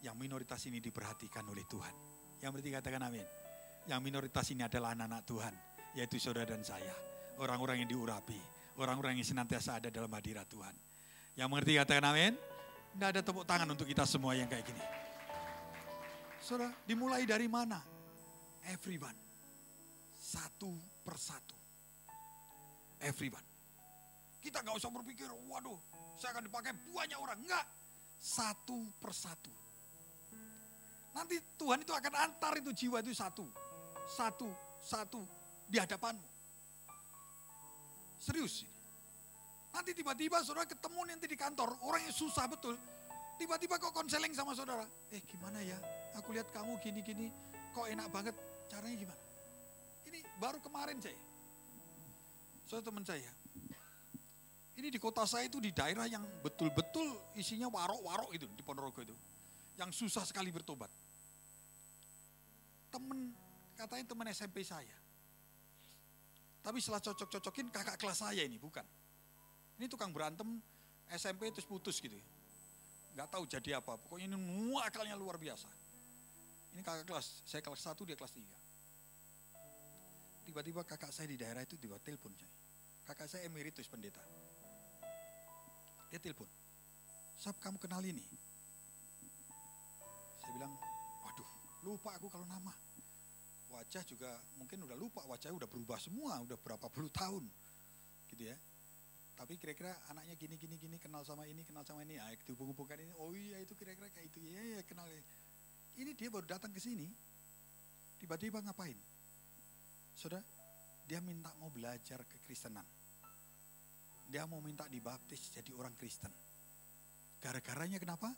Yang minoritas ini diperhatikan oleh Tuhan. Yang berarti katakan amin. Yang minoritas ini adalah anak-anak Tuhan. Yaitu saudara dan saya. Orang-orang yang diurapi. Orang-orang yang senantiasa ada dalam hadirat Tuhan. Yang mengerti katakan amin. Tidak ada tepuk tangan untuk kita semua yang kayak gini. Saudara, dimulai dari mana? Everyone. Satu persatu. Everyone. Kita gak usah berpikir, waduh saya akan dipakai banyak orang. Enggak, satu persatu. Nanti Tuhan itu akan antar itu jiwa itu satu di hadapanmu. Serius ini. Nanti tiba-tiba saudara ketemu nanti di kantor, orang yang susah betul. Tiba-tiba kok konseling sama saudara. Gimana ya, aku lihat kamu gini-gini, kok enak banget, caranya gimana? Ini baru kemarin saya. Saudara teman saya. Ini di kota saya itu di daerah yang betul-betul isinya warok-warok itu di Ponorogo itu. Yang susah sekali bertobat. Katanya teman SMP saya. Tapi setelah cocok-cocokin kakak kelas saya ini, bukan. Ini tukang berantem SMP terus putus gitu. Gak tahu jadi apa, pokoknya ini akalnya luar biasa. Ini kakak kelas, saya kelas 1, dia kelas 3. tiba-tiba kakak saya di daerah itu tiba telepon saya. Kakak saya emeritus pendeta. Dia telepon, "Sab, kamu kenal ini?" Saya bilang, "Waduh, lupa aku kalau nama. Wajah juga mungkin udah lupa, wajahnya udah berubah semua, udah berapa puluh tahun." Gitu ya. Tapi kira-kira anaknya gini, kenal sama ini, ah, dihubung-hubungkan ini, oh iya itu kira-kira kayak itu, ya kenal. Ini dia baru datang ke sini, tiba-tiba ngapain? Saudara, dia minta mau belajar kekristenan. Dia mau minta dibaptis jadi orang Kristen. Gara-garanya kenapa?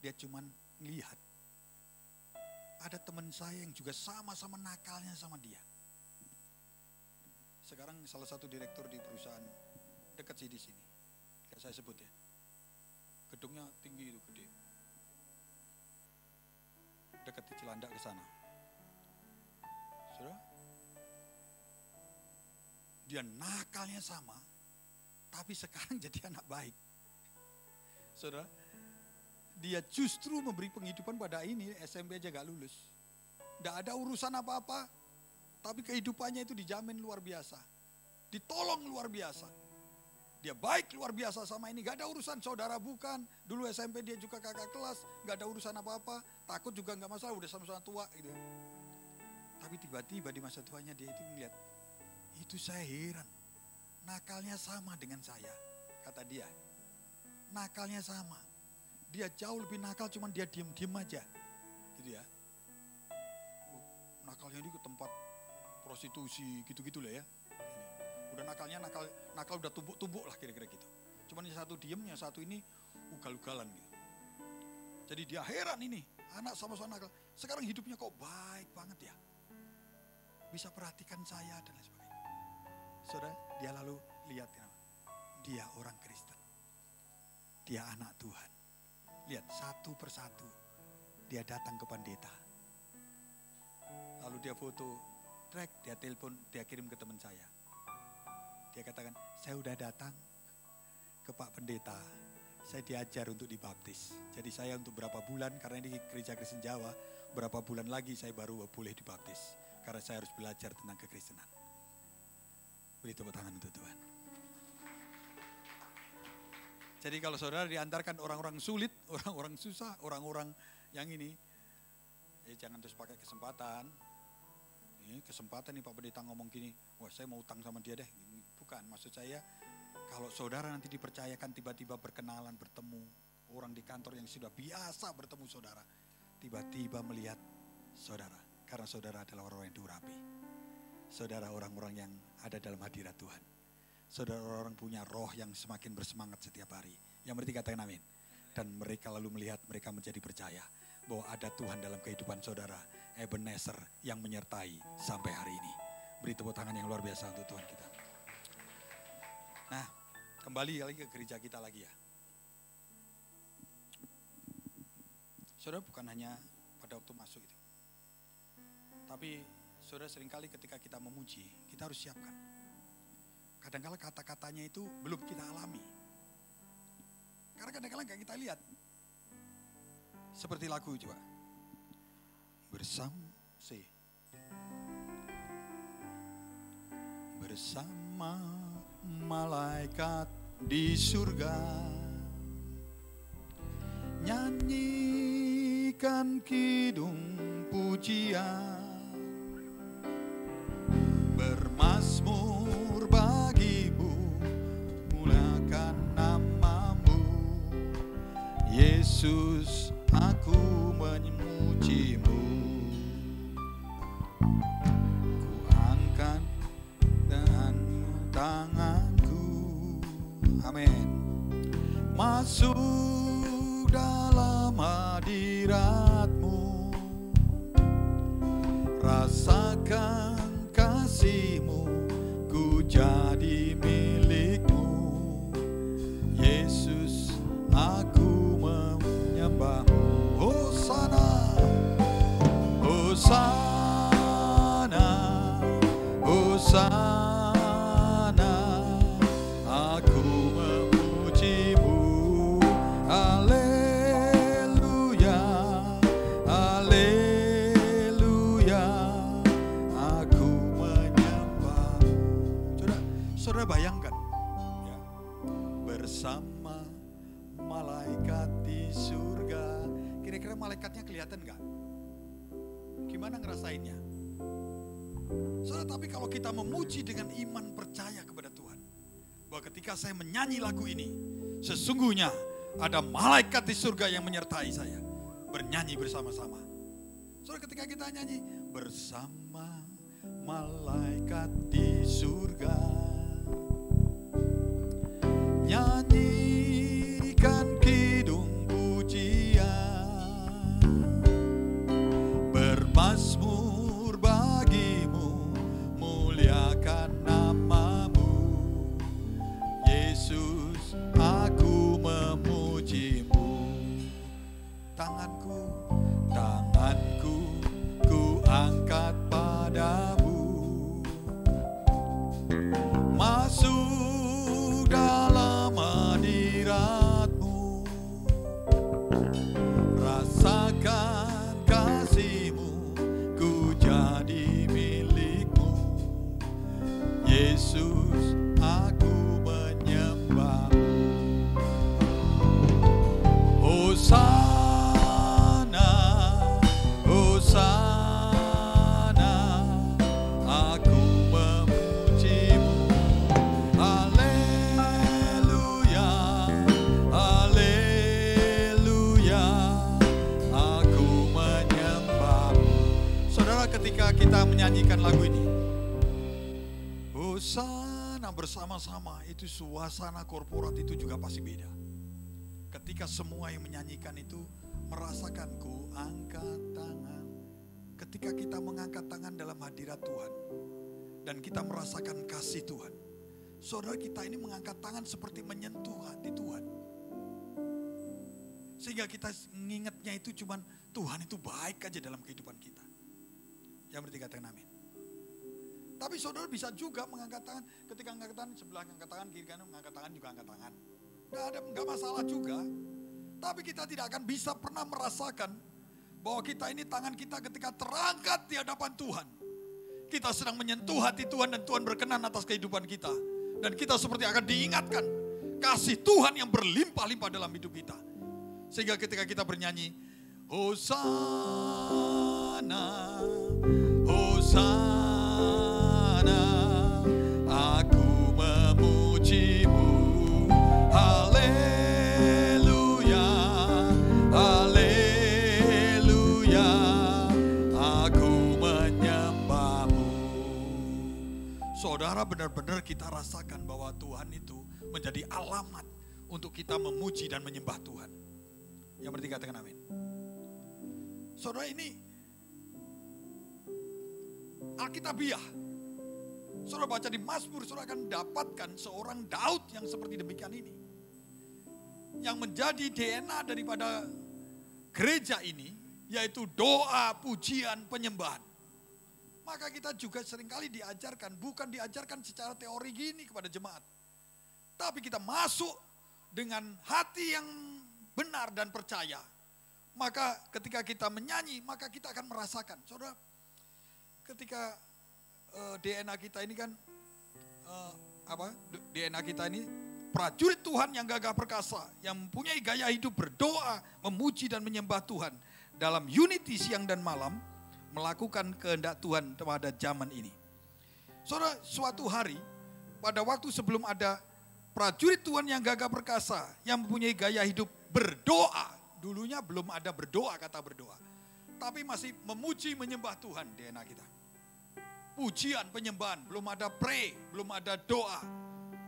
Dia cuman lihat. Ada teman saya yang juga sama-sama nakalnya sama dia. Sekarang salah satu direktur di perusahaan dekat sih di sini. Gak saya sebut ya. Gedungnya tinggi itu, gede. Dekat di Cilandak ke sana. Saudara, dia nakalnya sama, tapi sekarang jadi anak baik. Saudara, dia justru memberi penghidupan pada ini, SMP aja gak lulus. Gak ada urusan apa-apa, tapi kehidupannya itu dijamin luar biasa. Ditolong luar biasa. Dia baik luar biasa sama ini, gak ada urusan saudara bukan. Dulu SMP dia juga kakak kelas, gak ada urusan apa-apa. Takut juga gak masalah, udah sama-sama tua gitu. Tapi tiba-tiba di masa tuanya dia itu melihat, itu saya heran. Nakalnya sama dengan saya, kata dia. Nakalnya sama. Dia jauh lebih nakal, cuman dia diem-diem aja. Gitu ya. Nakalnya ini ke tempat prostitusi, gitu-gitu lah ya. Udah nakalnya, nakal udah tumbuk-tumbuk lah kira-kira gitu. Cuman yang satu diem, yang satu ini ugal-ugalan gitu. Jadi dia heran ini, anak sama-sama nakal. Sekarang hidupnya kok baik banget ya. Bisa perhatikan saya dan lain sebagainya. Saudara, dia lalu lihat ya, dia orang Kristen. Dia anak Tuhan. Lihat satu persatu dia datang ke pendeta. Lalu dia foto, track, dia telepon, dia kirim ke teman saya. Dia katakan, saya udah datang ke Pak Pendeta. Saya diajar untuk dibaptis. Jadi saya untuk berapa bulan, karena ini gereja Kristen Jawa, berapa bulan lagi saya baru boleh dibaptis. Karena saya harus belajar tentang kekristenan. Beri tepuk tangan untuk Tuhan. Jadi kalau saudara diantarkan orang-orang sulit, orang-orang susah, orang-orang yang ini, ya jangan terus pakai kesempatan. Ini kesempatan nih Pak Pendeta ngomong gini, wah saya mau utang sama dia deh. Bukan, maksud saya kalau saudara nanti dipercayakan tiba-tiba berkenalan, bertemu orang di kantor yang sudah biasa bertemu saudara, tiba-tiba melihat saudara, karena saudara adalah orang-orang yang diurapi. Saudara orang-orang yang ada dalam hadirat Tuhan. Saudara orang punya roh yang semakin bersemangat setiap hari. Yang berarti katakan amin. Dan mereka lalu melihat, mereka menjadi percaya bahwa ada Tuhan dalam kehidupan saudara, Ebenezer, yang menyertai sampai hari ini. Beri tepuk tangan yang luar biasa untuk Tuhan kita. Nah, kembali lagi ke gereja kita lagi ya. Saudara, bukan hanya pada waktu masuk itu. Tapi saudara seringkali ketika kita memuji, kita harus siapkan. Kadang-kadang kata-katanya itu belum kita alami. Karena kadang-kadang gak kita lihat. Seperti lagu coba. Bersama malaikat di surga, nyanyikan kidung pujian, bermazmur bagimu, muliakan namamu, Yesus, aku memujimu. Ku angkat dengan tanganku, amin, masuk dalam hadiratmu, rasakan kasih-Mu, ku jadi milik-Mu, Yesus, aku menyembah-Mu. Hosana, Hosana, Hosana, aku memuji-Mu. Haleluya, haleluya, Kira-kira malaikatnya kelihatan nggak? Gimana ngerasainnya? Saudara, tapi kalau kita memuji dengan iman percaya kepada Tuhan, bahwa ketika saya menyanyi lagu ini, sesungguhnya ada malaikat di surga yang menyertai saya, bernyanyi bersama-sama. Saudara, ketika kita nyanyi bersama malaikat di surga, nyanyikan kidung pujian, bermazmur bagimu, muliakan namamu, Yesus, aku memujimu. Tanganku ku angkat padamu, masuk dalam hadiratmu, rasakan kasihmu, ku jadi milikmu, Yesus, aku menyembahmu. Hosana, Hosana, aku memujimu. Haleluya, haleluya, aku menyembahmu. Saudara, ketika kita menyanyikan lagu ini, Hosana bersama-sama, itu suasana korporat itu juga pasti beda. Ketika semua yang menyanyikan itu merasakan ku angkat tangan. Ketika kita mengangkat tangan dalam hadirat Tuhan dan kita merasakan kasih Tuhan, saudara, kita ini mengangkat tangan seperti menyentuh hati Tuhan. Sehingga kita mengingatnya itu cuman Tuhan itu baik aja dalam kehidupan kita. Yang berarti katakan amin. Tapi saudara bisa juga mengangkat tangan, ketika mengangkat tangan sebelah angkat tangan, kiri kanan mengangkat tangan juga angkat tangan. Nggak masalah juga. Tapi kita tidak akan bisa pernah merasakan bahwa kita ini tangan kita ketika terangkat di hadapan Tuhan, kita sedang menyentuh hati Tuhan dan Tuhan berkenan atas kehidupan kita. Dan kita seperti akan diingatkan kasih Tuhan yang berlimpah-limpah dalam hidup kita. Sehingga ketika kita bernyanyi, Hosana, Hosana, aku memujimu. Haleluya, haleluya, aku menyembahmu. Saudara, benar-benar kita rasakan bahwa Tuhan itu menjadi alamat untuk kita memuji dan menyembah Tuhan. Yang berarti katakan amin. Saudara, ini Alkitabiah. Saudara baca di Mazmur, saudara akan dapatkan seorang Daud yang seperti demikian ini. Yang menjadi DNA daripada gereja ini, yaitu doa, pujian, penyembahan. Maka kita juga seringkali diajarkan, bukan diajarkan secara teori gini kepada jemaat. Tapi kita masuk dengan hati yang benar dan percaya. Maka ketika kita menyanyi, maka kita akan merasakan. Saudara, ketika DNA kita ini kan, DNA kita ini prajurit Tuhan yang gagah perkasa, yang mempunyai gaya hidup berdoa, memuji dan menyembah Tuhan. Dalam unity siang dan malam, melakukan kehendak Tuhan pada zaman ini. Saudara, suatu hari, pada waktu sebelum ada prajurit Tuhan yang gagah perkasa, yang mempunyai gaya hidup berdoa. Dulunya belum ada berdoa, kata berdoa. Tapi masih memuji, menyembah Tuhan DNA kita. Pujian, penyembahan, belum ada pray, belum ada doa.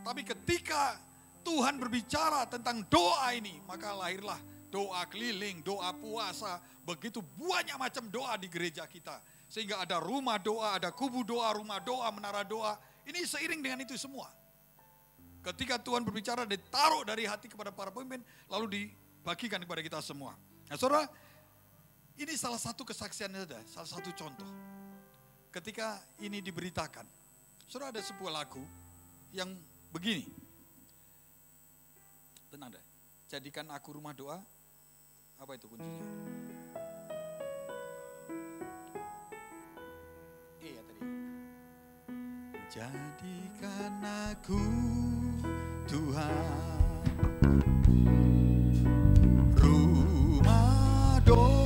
Tapi ketika Tuhan berbicara tentang doa ini, maka lahirlah doa keliling, doa puasa, begitu banyak macam doa di gereja kita. Sehingga ada rumah doa, ada kubu doa, rumah doa, menara doa. Ini seiring dengan itu semua. Ketika Tuhan berbicara, ditaruh dari hati kepada para pemimpin, lalu dibagikan kepada kita semua. Nah saudara, ini salah satu kesaksian saja, salah satu contoh. Ketika ini diberitakan, saudara, ada sebuah lagu yang begini. Tenang deh, jadikan aku rumah doa. Apa itu kuncinya? Iya tadi. Jadikan aku Tuhan rumah doa.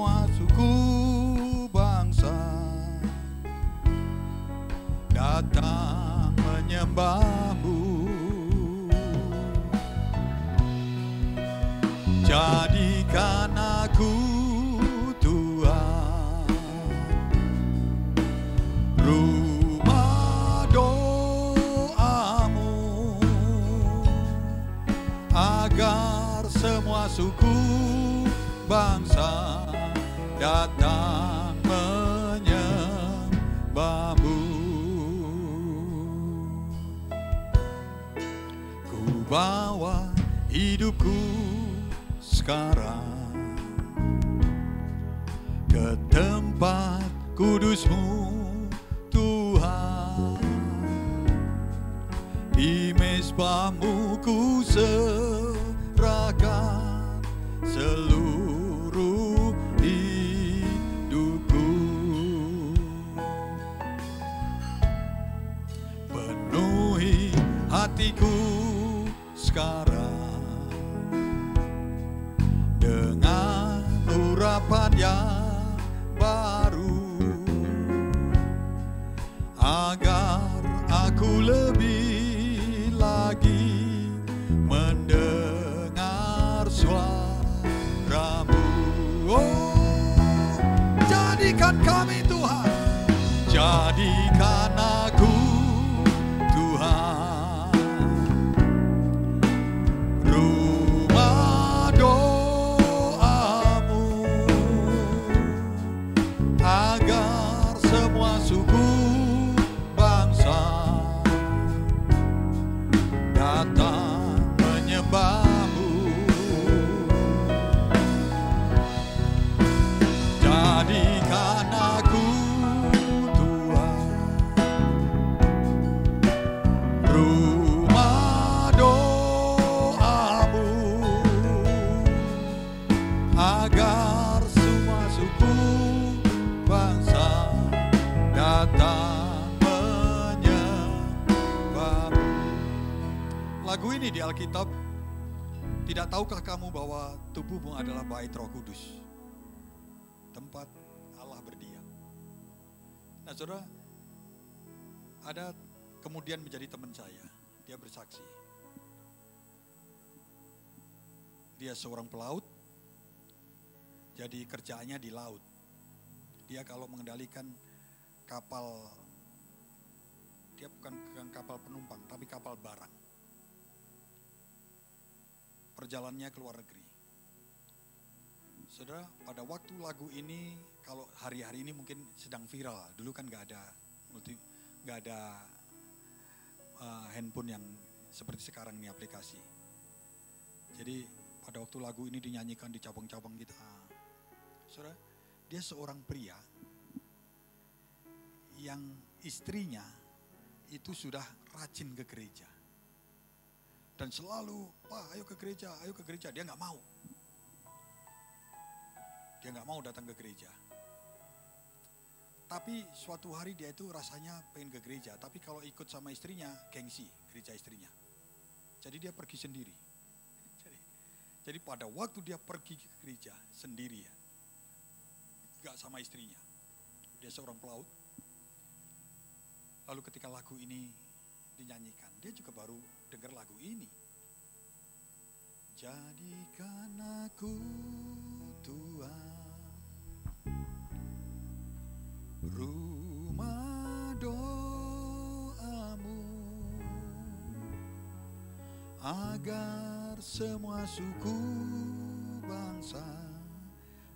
semua suku bangsa datang menyembahmu. Jadikan aku Tuhan rumah doamu, agar semua suku bangsa datang menyembahmu. Ku bawa hidupku sekarang ke tempat kudus-Mu Tuhan. Di mezbah-Mu ku serahkan seluruh hidupku. Penuhi hatiku sekarang dengan urapan yang baru, agar aku lebih lagi mendengar suara-Mu. Oh, jadikan kami Tuhan, jadikan aku Tuhan rumah doamu, agar semua suku bangsa datang menyembahmu. Jadikan aku Tuhan rumah doamu, agar semua suku bangsa datang menyembahmu. Lagu ini di Alkitab, tidak tahukah kamu bahwa tubuhmu adalah bait Roh Kudus, tempat Allah berdiam. Nah saudara, ada kemudian menjadi teman saya, dia bersaksi. Dia seorang pelaut, jadi kerjaannya di laut. Dia kalau mengendalikan kapal, dia bukan kapal penumpang, tapi kapal barang. Perjalanannya ke luar negeri. Saudara, pada waktu lagu ini, kalau hari-hari ini mungkin sedang viral. Dulu kan nggak ada handphone yang seperti sekarang ini aplikasi. Jadi pada waktu lagu ini dinyanyikan di cabang-cabang kita, saudara, dia seorang pria yang istrinya itu sudah rajin ke gereja. Dan selalu, Pak ayo ke gereja, ayo ke gereja. Dia nggak mau. Dia nggak mau datang ke gereja. Tapi suatu hari dia itu rasanya pengen ke gereja. Tapi kalau ikut sama istrinya, gengsi gereja istrinya. Jadi dia pergi sendiri. Jadi pada waktu dia pergi ke gereja sendiri ya, nggak sama istrinya. Dia seorang pelaut. Lalu ketika lagu ini dinyanyikan, dia juga baru dengar lagu ini. Jadikan aku Tuhan rumah doamu, agar semua suku bangsa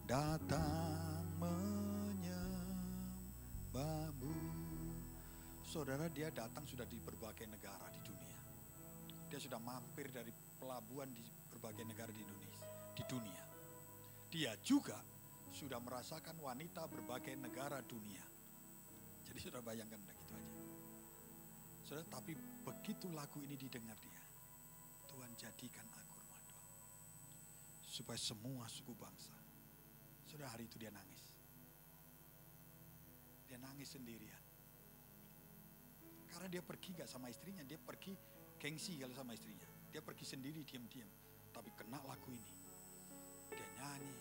datang menyembahmu. Saudara, dia datang sudah di berbagai negara di dunia. Dia sudah mampir dari pelabuhan di berbagai negara di Indonesia, di dunia. Dia juga sudah merasakan wanita berbagai negara dunia. Jadi sudah bayangkan begitu aja. Saudara, tapi begitu lagu ini didengar dia, Tuhan jadikan aku rumah doa, supaya semua suku bangsa. Saudara, hari itu dia nangis. Dia nangis sendirian. Karena dia pergi gak sama istrinya, dia pergi gengsi kalau sama istrinya. Dia pergi sendiri diam-diam, tapi kena lagu ini. Dia nyanyi.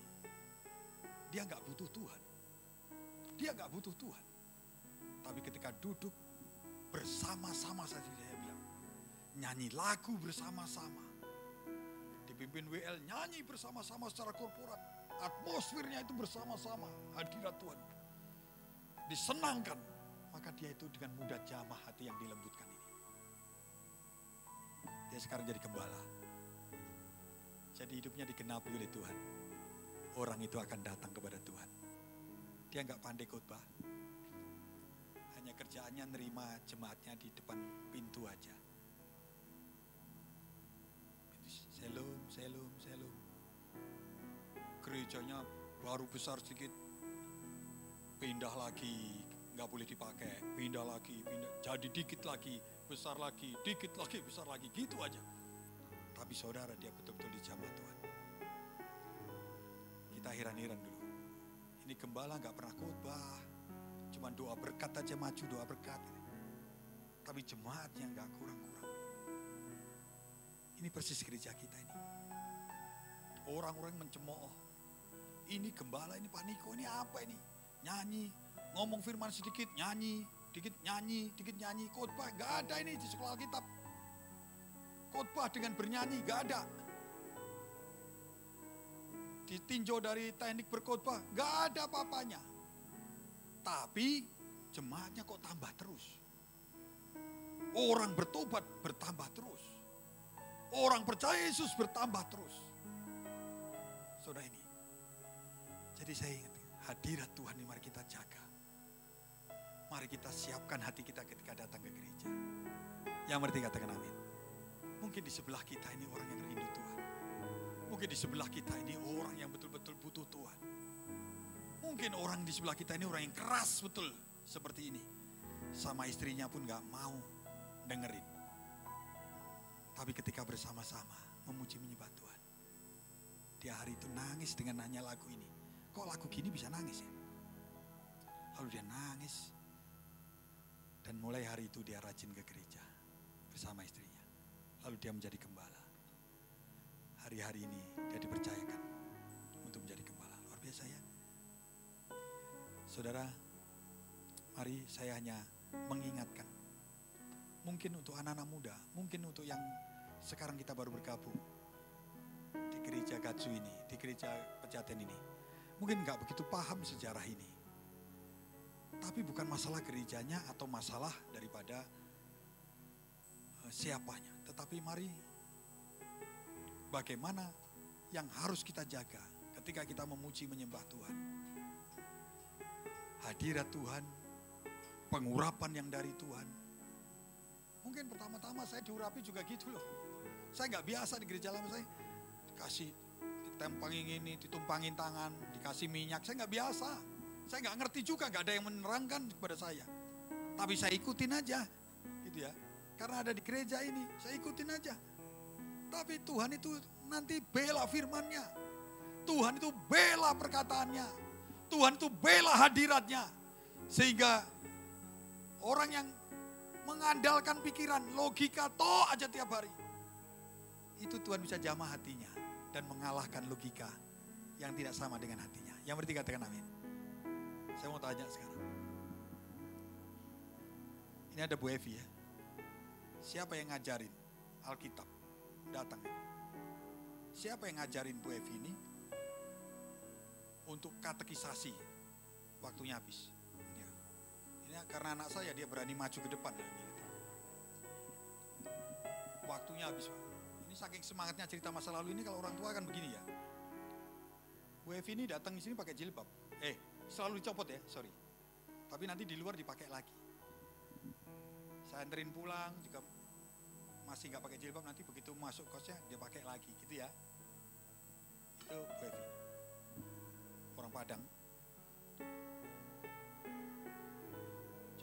dia nggak butuh Tuhan. Dia nggak butuh Tuhan. Tapi ketika duduk bersama-sama saja saya bilang, nyanyi lagu bersama-sama, dipimpin WL nyanyi bersama-sama secara korporat, atmosfernya itu bersama-sama, hadirat Tuhan disenangkan, maka dia itu dengan mudah jamah hati yang dilembutkan ini. Dia sekarang jadi gembala. Jadi hidupnya digenapi oleh Tuhan. Orang itu akan datang kepada Tuhan. Dia nggak pandai khotbah. Hanya kerjaannya nerima jemaatnya di depan pintu aja. Shalom, shalom, shalom. Gerejanya baru besar sedikit, pindah lagi, nggak boleh dipakai, pindah lagi, pindah, jadi dikit lagi, besar lagi, dikit lagi, besar lagi, gitu aja. Tapi saudara, dia betul-betul dijamah Tuhan. Kita heran-heran dulu. Ini gembala nggak pernah khotbah, cuma doa berkat aja maju, doa berkat. Tapi jemaatnya nggak kurang-kurang. Ini persis gereja kita ini. Orang-orang mencemooh. Ini gembala, ini paniko, ini apa ini? Nyanyi, ngomong firman sedikit, nyanyi, dikit nyanyi, dikit nyanyi, khotbah. Nggak ada ini di sekolah Alkitab. Khotbah dengan bernyanyi, nggak ada. Ditinjau dari teknik berkhotbah, nggak ada apa-apanya. Tapi jemaatnya kok tambah terus. Orang bertobat bertambah terus. Orang percaya Yesus bertambah terus. Saudara ini. Jadi saya ingat, hadirat Tuhan ini mari kita jaga. Mari kita siapkan hati kita ketika datang ke gereja. Yang mengerti katakan amin. Mungkin di sebelah kita ini orang yang rindu Tuhan. Mungkin di sebelah kita ini orang yang betul-betul butuh Tuhan. Mungkin orang di sebelah kita ini orang yang keras betul seperti ini. Sama istrinya pun gak mau dengerin. Tapi ketika bersama-sama memuji menyembah Tuhan. Dia hari itu nangis dengan nanya lagu ini. Kok lagu gini bisa nangis ya? Lalu dia nangis. Dan mulai hari itu dia rajin ke gereja bersama istrinya. Lalu dia menjadi gembala. Hari-hari ini dia dipercayakan untuk menjadi gembala. Luar biasa ya. Saudara, mari saya hanya mengingatkan. Mungkin untuk anak-anak muda, mungkin untuk yang sekarang kita baru bergabung di gereja Gatsu ini, di gereja Pejaten ini. Mungkin nggak begitu paham sejarah ini. Tapi bukan masalah gerejanya atau masalah daripada siapanya. Tetapi mari bagaimana yang harus kita jaga ketika kita memuji menyembah Tuhan. Hadirat Tuhan, pengurapan yang dari Tuhan. Mungkin pertama-tama saya diurapi juga gitu loh. Saya nggak biasa di gereja lama saya. Dikasih, ditempangin ini, ditumpangin tangan, dikasih minyak. Saya nggak biasa. Saya nggak ngerti juga, nggak ada yang menerangkan kepada saya. Tapi saya ikutin aja, gitu ya. Karena ada di gereja ini, saya ikutin aja. Tapi Tuhan itu nanti bela firman-Nya. Tuhan itu bela perkataannya. Tuhan itu bela hadiratnya. Sehingga orang yang mengandalkan pikiran, logika toh aja tiap hari. Itu Tuhan bisa jamah hatinya dan mengalahkan logika yang tidak sama dengan hatinya. Yang berarti katakan amin. Saya mau tanya sekarang. Ini ada Bu Evi ya. Siapa yang ngajarin Alkitab? Datang. Siapa yang ngajarin Bu Evi ini untuk katekisasi? Waktunya habis. Karena anak saya dia berani maju ke depan. Waktunya habis Pak. Ini saking semangatnya cerita masa lalu ini kalau orang tua kan begini ya. Bu Evi ini datang di sini pakai jilbab. Selalu dicopot ya, sorry. Tapi nanti di luar dipakai lagi. Saya anterin pulang juga masih nggak pakai jilbab, nanti begitu masuk kosnya dia pakai lagi gitu ya. Itu Bu Evi. Orang Padang.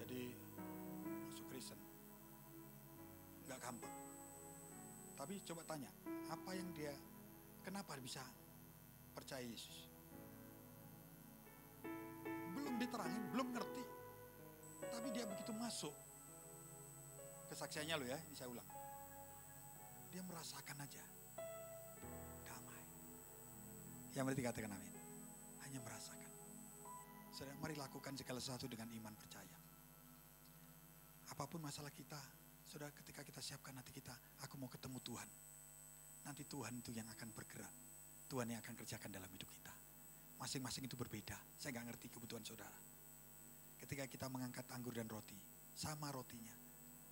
Jadi masuk Kristen nggak gampang. Tapi coba tanya, apa yang dia, kenapa bisa percaya Yesus? Belum diterangin, belum ngerti. Tapi dia begitu masuk, kesaksiannya lo ya, ini saya ulang. Dia merasakan aja damai. Yang berarti katakan amin. hanya merasakan. Saudara, mari lakukan segala sesuatu dengan iman percaya. Apapun masalah kita, saudara, ketika kita siapkan hati kita, aku mau ketemu Tuhan. Nanti Tuhan itu yang akan bergerak. Tuhan yang akan kerjakan dalam hidup kita. Masing-masing itu berbeda. Saya nggak ngerti kebutuhan saudara. Ketika kita mengangkat anggur dan roti, sama rotinya,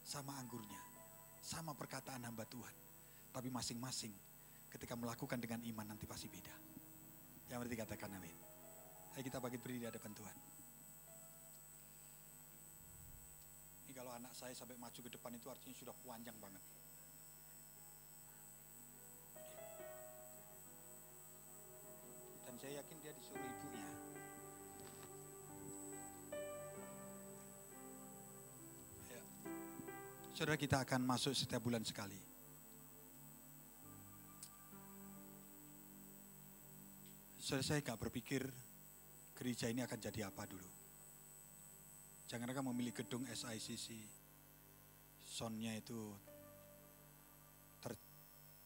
sama anggurnya, sama perkataan hamba Tuhan. Tapi masing-masing ketika melakukan dengan iman nanti pasti beda. Yang berarti katakan amin. Ayo kita bangkit berdiri di hadapan Tuhan. Ini kalau anak saya sampai maju ke depan itu artinya sudah panjang banget. Dan saya yakin dia disuruh ibunya. Ya. Saudara, kita akan masuk setiap bulan sekali. Saudara, saya gak berpikir gereja ini akan jadi apa dulu. Jangan memilih gedung SICC, soundnya itu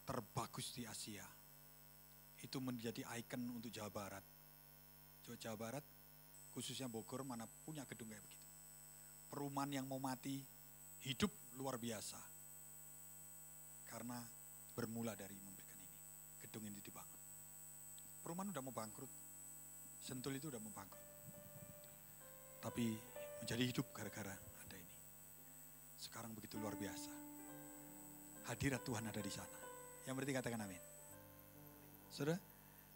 terbagus di Asia. Itu menjadi ikon untuk Jawa Barat. Jawa Barat, khususnya Bogor, mana punya gedung kayak begitu. Perumahan yang mau mati, hidup luar biasa. Karena bermula dari memberikan ini. Gedung ini dibangun. Perumahan udah mau bangkrut. Sentul itu udah mau bangkrut. Tapi menjadi hidup gara-gara ada ini. Sekarang begitu luar biasa. Hadirat Tuhan ada di sana. Yang berarti katakan amin. Saudara,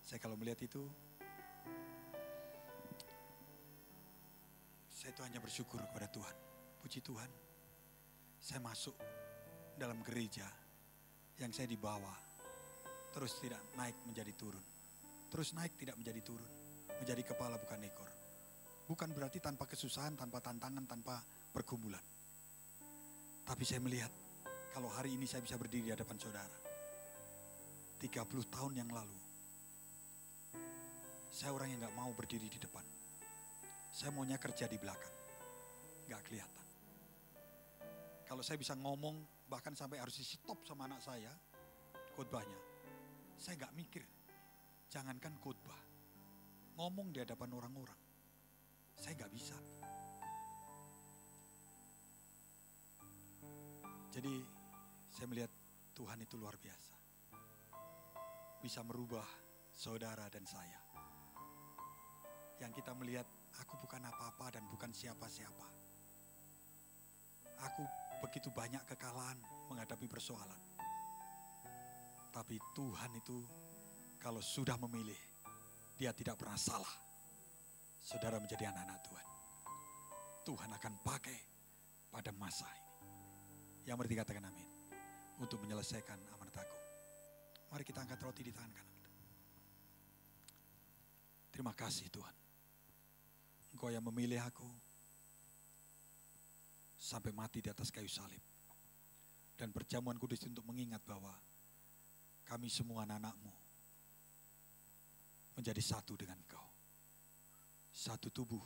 saya kalau melihat itu, saya itu hanya bersyukur kepada Tuhan. Puji Tuhan, saya masuk dalam gereja yang saya dibawa, terus tidak naik menjadi turun. Terus naik tidak menjadi turun, menjadi kepala bukan ekor. Bukan berarti tanpa kesusahan, tanpa tantangan, tanpa pergumulan. Tapi saya melihat, kalau hari ini saya bisa berdiri di hadapan saudara, 30 tahun yang lalu, saya orang yang gak mau berdiri di depan. Saya maunya kerja di belakang, gak kelihatan. Kalau saya bisa ngomong, bahkan sampai harus di stop sama anak saya, khotbahnya, saya gak mikir, jangankan khotbah, ngomong di hadapan orang-orang, saya gak bisa. Jadi saya melihat Tuhan itu luar biasa. Bisa merubah saudara dan saya. Yang kita melihat, aku bukan apa-apa dan bukan siapa-siapa. Aku begitu banyak kekalahan menghadapi persoalan. Tapi Tuhan itu kalau sudah memilih, dia tidak pernah salah. Saudara menjadi anak-anak Tuhan. Tuhan akan pakai pada masa ini. Yang berarti katakan amin. Untuk menyelesaikan amanat aku. Mari kita angkat roti di tangan kanan kita. Terima kasih Tuhan. Engkau yang memilih aku sampai mati di atas kayu salib. Dan perjamuan kudus untuk mengingat bahwa kami semua anak-anak-Mu menjadi satu dengan Engkau. Satu tubuh.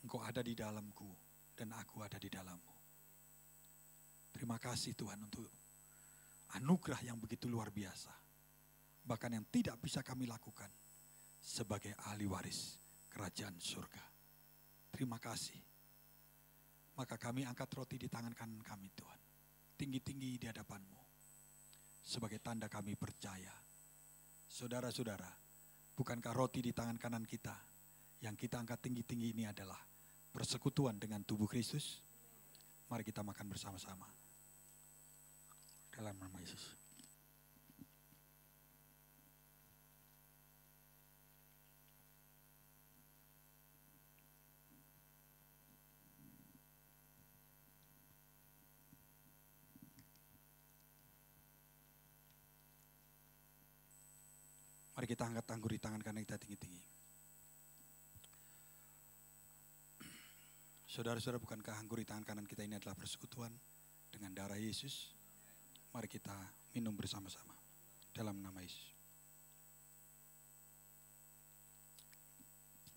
Engkau ada di dalamku dan aku ada di dalam-Mu. Terima kasih Tuhan untuk anugerah yang begitu luar biasa. Bahkan yang tidak bisa kami lakukan sebagai ahli waris kerajaan surga. Terima kasih. Maka kami angkat roti di tangan kanan kami Tuhan. Tinggi-tinggi di hadapan-Mu. Sebagai tanda kami percaya. Saudara-saudara, bukankah roti di tangan kanan kita yang kita angkat tinggi-tinggi ini adalah persekutuan dengan tubuh Kristus? Mari kita makan bersama-sama. Dalam nama Yesus. Mari kita angkat anggur di tangan kanan kita tinggi-tinggi. Saudara-saudara, bukankah anggur di tangan kanan kita ini adalah persekutuan dengan darah Yesus? Mari kita minum bersama-sama dalam nama Yesus.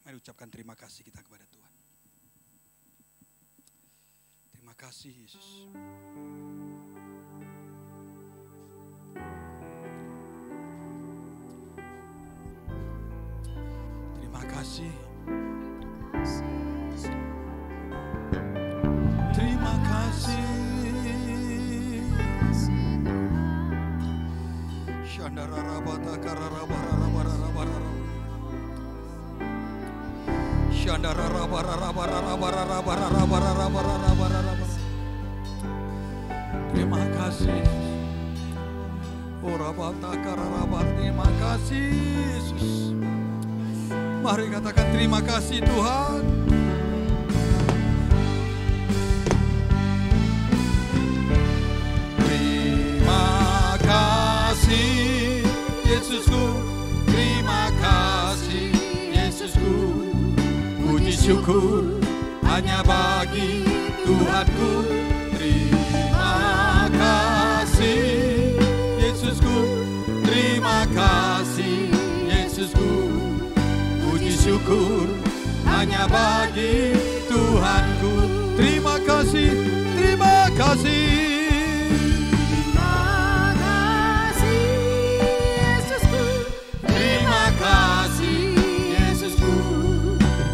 Mari ucapkan terima kasih kita kepada Tuhan. Terima kasih Yesus. Terima kasih. Terima kasih Yesus. Mari katakan terima kasih Tuhan. Terima kasih Yesusku. Terima kasih Yesusku. Puji syukur hanya bagi Tuhanku. Terima kasih Yesusku. Terima kasih Yesusku. Puji syukur hanya bagi Tuhanku. Terima kasih, terima kasih. Terima kasih Yesusku. Terima kasih Yesusku.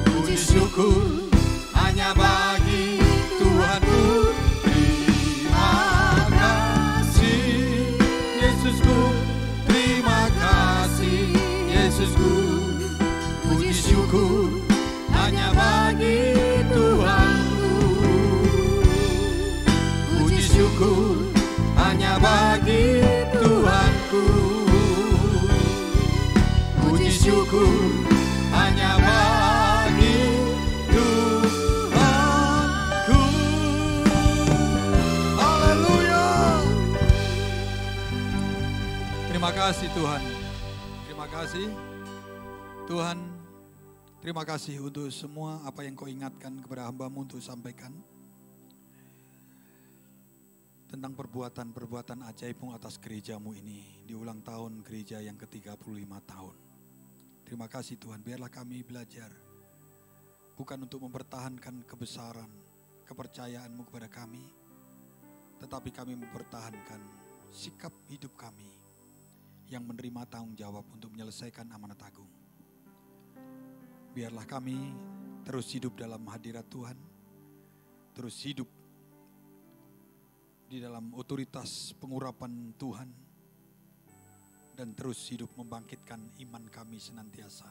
Puji syukur hanya bagi Tuhanku. Terima kasih Yesusku. Terima kasih Yesusku. Puji syukur hanya bagi Tuhanku. Puji syukur hanya bagi Tuhanku. Puji syukur hanya bagi Tuhanku. Haleluya. Terima kasih Tuhan. Terima kasih Tuhan. Terima kasih untuk semua apa yang kau ingatkan kepada hamba-Mu untuk sampaikan. Tentang perbuatan-perbuatan ajaib-Mu atas gereja-Mu ini. Di ulang tahun gereja yang ke-35 tahun. Terima kasih Tuhan, biarlah kami belajar. Bukan untuk mempertahankan kebesaran, kepercayaan-Mu kepada kami. Tetapi kami mempertahankan sikap hidup kami. Yang menerima tanggung jawab untuk menyelesaikan amanat agung. Biarlah kami terus hidup dalam hadirat Tuhan. Terus hidup di dalam otoritas pengurapan Tuhan. Dan terus hidup membangkitkan iman kami senantiasa.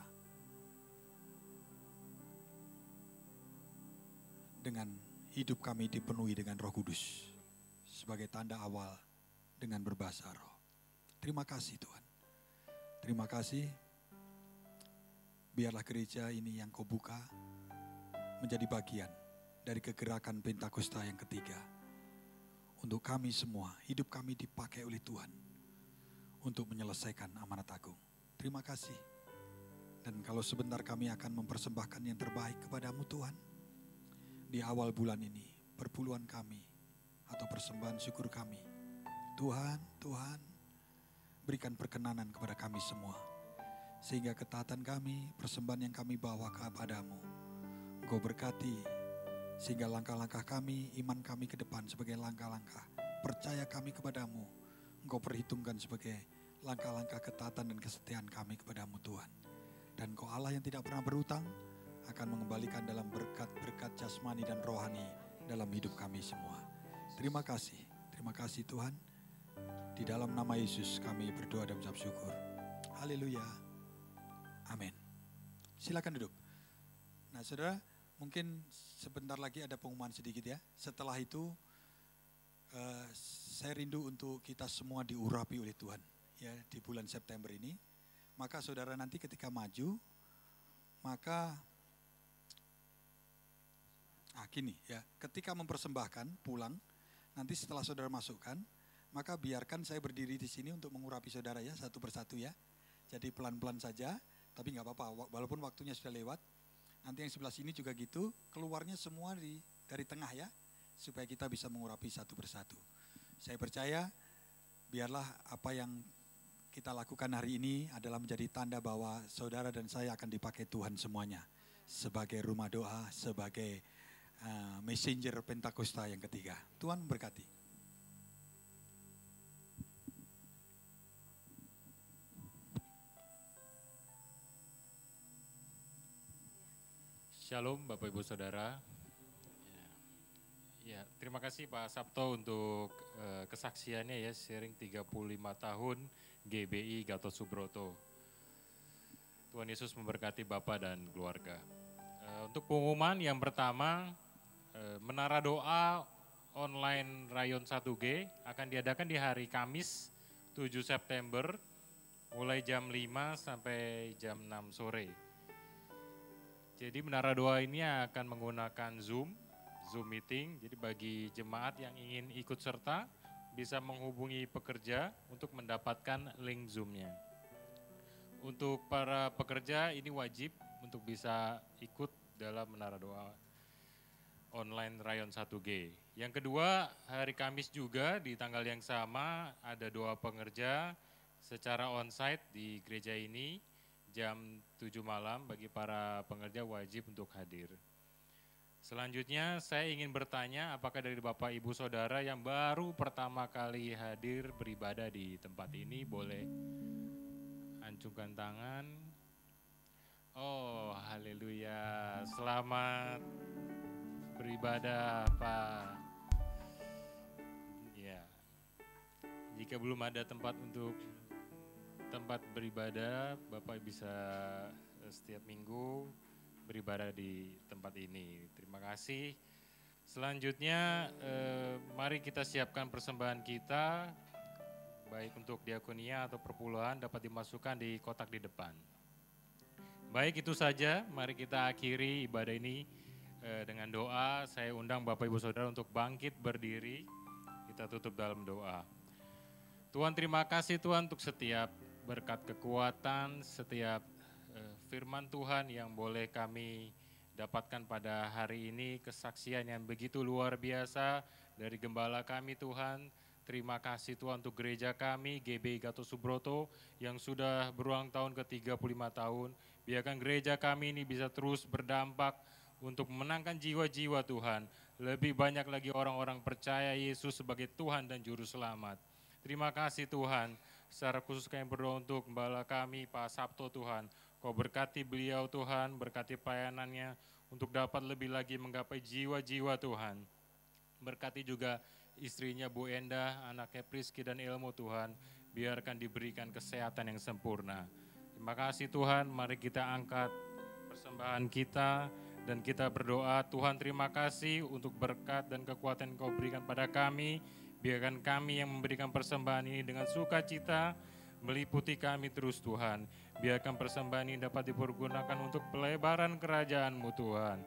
Dengan hidup kami dipenuhi dengan Roh Kudus. Sebagai tanda awal dengan berbahasa roh. Terima kasih Tuhan. Terima kasih. Biarlah gereja ini yang kau buka menjadi bagian dari kegerakan Pentakosta yang ketiga. Untuk kami semua, hidup kami dipakai oleh Tuhan untuk menyelesaikan amanat agung. Terima kasih. Dan kalau sebentar kami akan mempersembahkan yang terbaik kepadamu Tuhan. Di awal bulan ini, perpuluhan kami atau persembahan syukur kami. Tuhan, berikan perkenanan kepada kami semua. Sehingga ketaatan kami, persembahan yang kami bawa kepadamu. Engkau berkati, sehingga langkah-langkah kami, iman kami ke depan sebagai langkah-langkah. Percaya kami kepadamu, Engkau perhitungkan sebagai langkah-langkah ketaatan dan kesetiaan kami kepadamu Tuhan. Dan Engkau Allah yang tidak pernah berhutang, akan mengembalikan dalam berkat-berkat jasmani dan rohani dalam hidup kami semua. Terima kasih Tuhan. Di dalam nama Yesus kami berdoa dan mengucap syukur. Haleluya. Amin. Silakan duduk. Nah saudara, mungkin sebentar lagi ada pengumuman sedikit ya. Setelah itu saya rindu untuk kita semua diurapi oleh Tuhan ya di bulan September ini. Maka saudara nanti ketika maju, maka gini ya, ketika mempersembahkan pulang, nanti setelah saudara masukkan, maka biarkan saya berdiri di sini untuk mengurapi saudara ya, satu persatu ya. Jadi pelan-pelan saja, tapi nggak apa-apa, walaupun waktunya sudah lewat. Nanti yang sebelah sini juga gitu, keluarnya semua dari tengah ya, supaya kita bisa mengurapi satu persatu. Saya percaya, biarlah apa yang kita lakukan hari ini adalah menjadi tanda bahwa saudara dan saya akan dipakai Tuhan semuanya. Sebagai rumah doa, sebagai messenger Pentakosta yang ketiga. Tuhan berkati. Shalom Bapak Ibu Saudara. Ya, terima kasih Pak Sabto untuk kesaksiannya ya, sharing 35 tahun GBI Gatot Subroto. Tuhan Yesus memberkati Bapak dan keluarga. Untuk pengumuman yang pertama, Menara Doa online Rayon 1G akan diadakan di hari Kamis 7 September mulai jam 5 sampai jam 6 sore. Jadi Menara Doa ini akan menggunakan Zoom meeting, jadi bagi jemaat yang ingin ikut serta bisa menghubungi pekerja untuk mendapatkan link Zoom-nya. Untuk para pekerja ini wajib untuk bisa ikut dalam Menara Doa online Rayon 1G. Yang kedua, hari Kamis juga di tanggal yang sama ada doa pengerja secara onsite di gereja ini jam 7 malam, bagi para pengerja wajib untuk hadir. Selanjutnya saya ingin bertanya, apakah dari Bapak Ibu Saudara yang baru pertama kali hadir beribadah di tempat ini boleh acungkan tangan. Oh, haleluya. Selamat beribadah, Pak. Ya. Jika belum ada tempat beribadah, Bapak bisa setiap minggu beribadah di tempat ini. Terima kasih. Selanjutnya, mari kita siapkan persembahan kita, baik untuk diakonia atau perpuluhan dapat dimasukkan di kotak di depan. Baik, itu saja. Mari kita akhiri ibadah ini dengan doa. Saya undang Bapak Ibu Saudara untuk bangkit berdiri. Kita tutup dalam doa. Tuhan, terima kasih Tuhan untuk setiap berkat kekuatan, setiap firman Tuhan yang boleh kami dapatkan pada hari ini, kesaksian yang begitu luar biasa dari gembala kami Tuhan. Terima kasih Tuhan untuk gereja kami, GBI Gatot Subroto yang sudah berulang tahun ke 35 tahun. Biarkan gereja kami ini bisa terus berdampak untuk memenangkan jiwa-jiwa Tuhan. Lebih banyak lagi orang-orang percaya Yesus sebagai Tuhan dan Juru Selamat. Terima kasih Tuhan. Secara khusus kami berdoa untuk gembala kami Pak Sabto Tuhan. Kau berkati beliau Tuhan, berkati pelayanannya untuk dapat lebih lagi menggapai jiwa-jiwa Tuhan. Berkati juga istrinya Bu Endah, anaknya Priski dan Ilmu Tuhan, biarkan diberikan kesehatan yang sempurna. Terima kasih Tuhan, mari kita angkat persembahan kita dan kita berdoa. Tuhan, terima kasih untuk berkat dan kekuatan Kau berikan pada kami. Biarkan kami yang memberikan persembahan ini dengan sukacita, meliputi kami terus Tuhan. Biarkan persembahan ini dapat dipergunakan untuk pelebaran kerajaan-Mu Tuhan.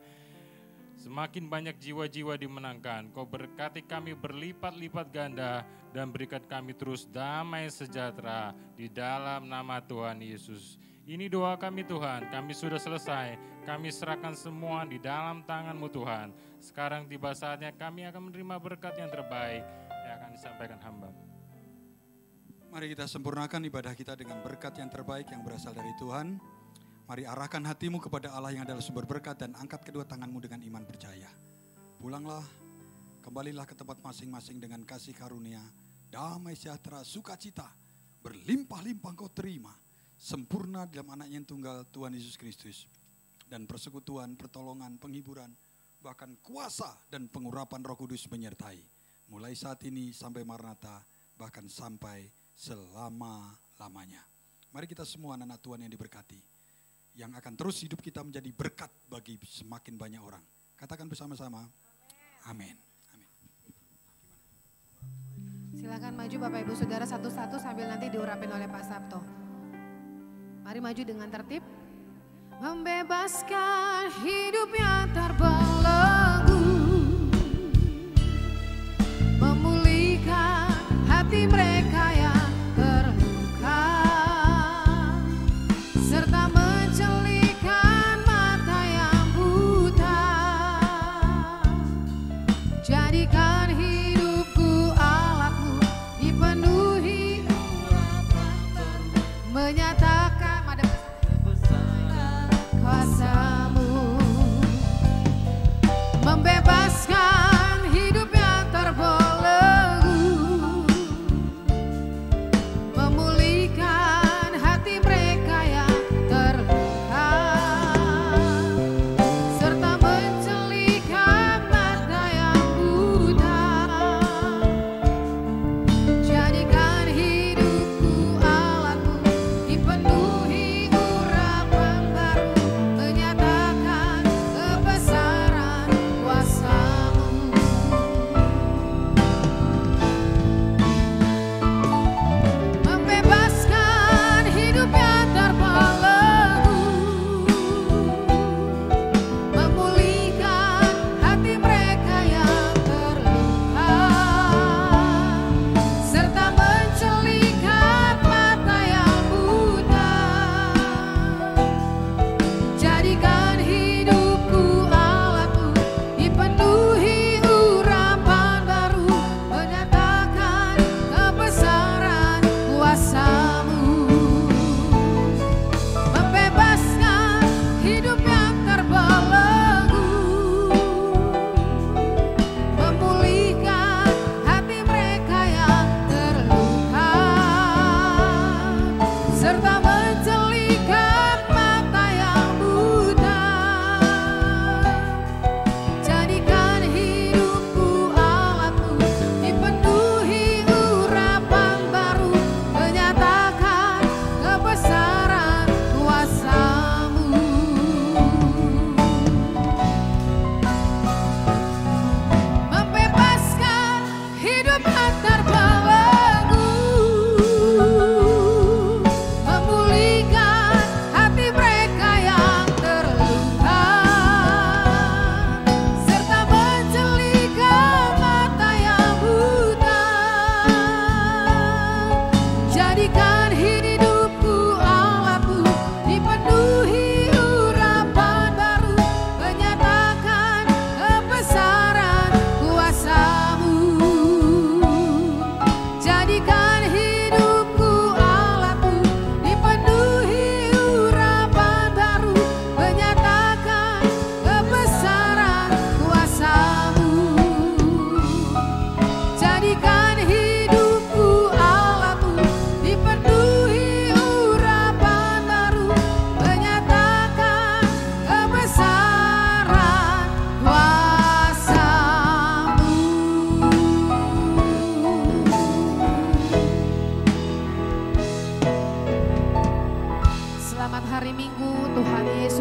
Semakin banyak jiwa-jiwa dimenangkan, Kau berkati kami berlipat-lipat ganda dan berikan kami terus damai sejahtera di dalam nama Tuhan Yesus. Ini doa kami Tuhan, kami sudah selesai, kami serahkan semua di dalam tangan-Mu Tuhan. Sekarang tiba saatnya kami akan menerima berkat yang terbaik yang akan disampaikan hamba. Mari kita sempurnakan ibadah kita dengan berkat yang terbaik yang berasal dari Tuhan. Mari arahkan hatimu kepada Allah yang adalah sumber berkat dan angkat kedua tanganmu dengan iman percaya. Pulanglah, kembalilah ke tempat masing-masing dengan kasih karunia, damai sejahtera, sukacita, berlimpah-limpah kau terima, sempurna dalam anaknya yang tunggal Tuhan Yesus Kristus. Dan persekutuan, pertolongan, penghiburan, bahkan kuasa dan pengurapan Roh Kudus menyertai. Mulai saat ini sampai Maranatha, bahkan sampai selama-lamanya. Mari kita semua anak-anak Tuhan yang diberkati, yang akan terus hidup kita menjadi berkat bagi semakin banyak orang. Katakan bersama-sama, amin. Silakan maju Bapak Ibu Saudara satu-satu sambil nanti diurapin oleh Pak Sabto. Mari maju dengan tertib. Membebaskan hidup yang terbelenggu, memulihkan hati mereka yang terluka, serta mencelihkan mata yang buta. Jadikan hidupku alatmu, dipenuhi menyatakan kuasa-Mu, membebaskan hidup yang terbelenggu, memulihkan hati mereka yang terluka, serta mencelihkan mata yang buta.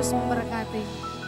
Yesus memberkati.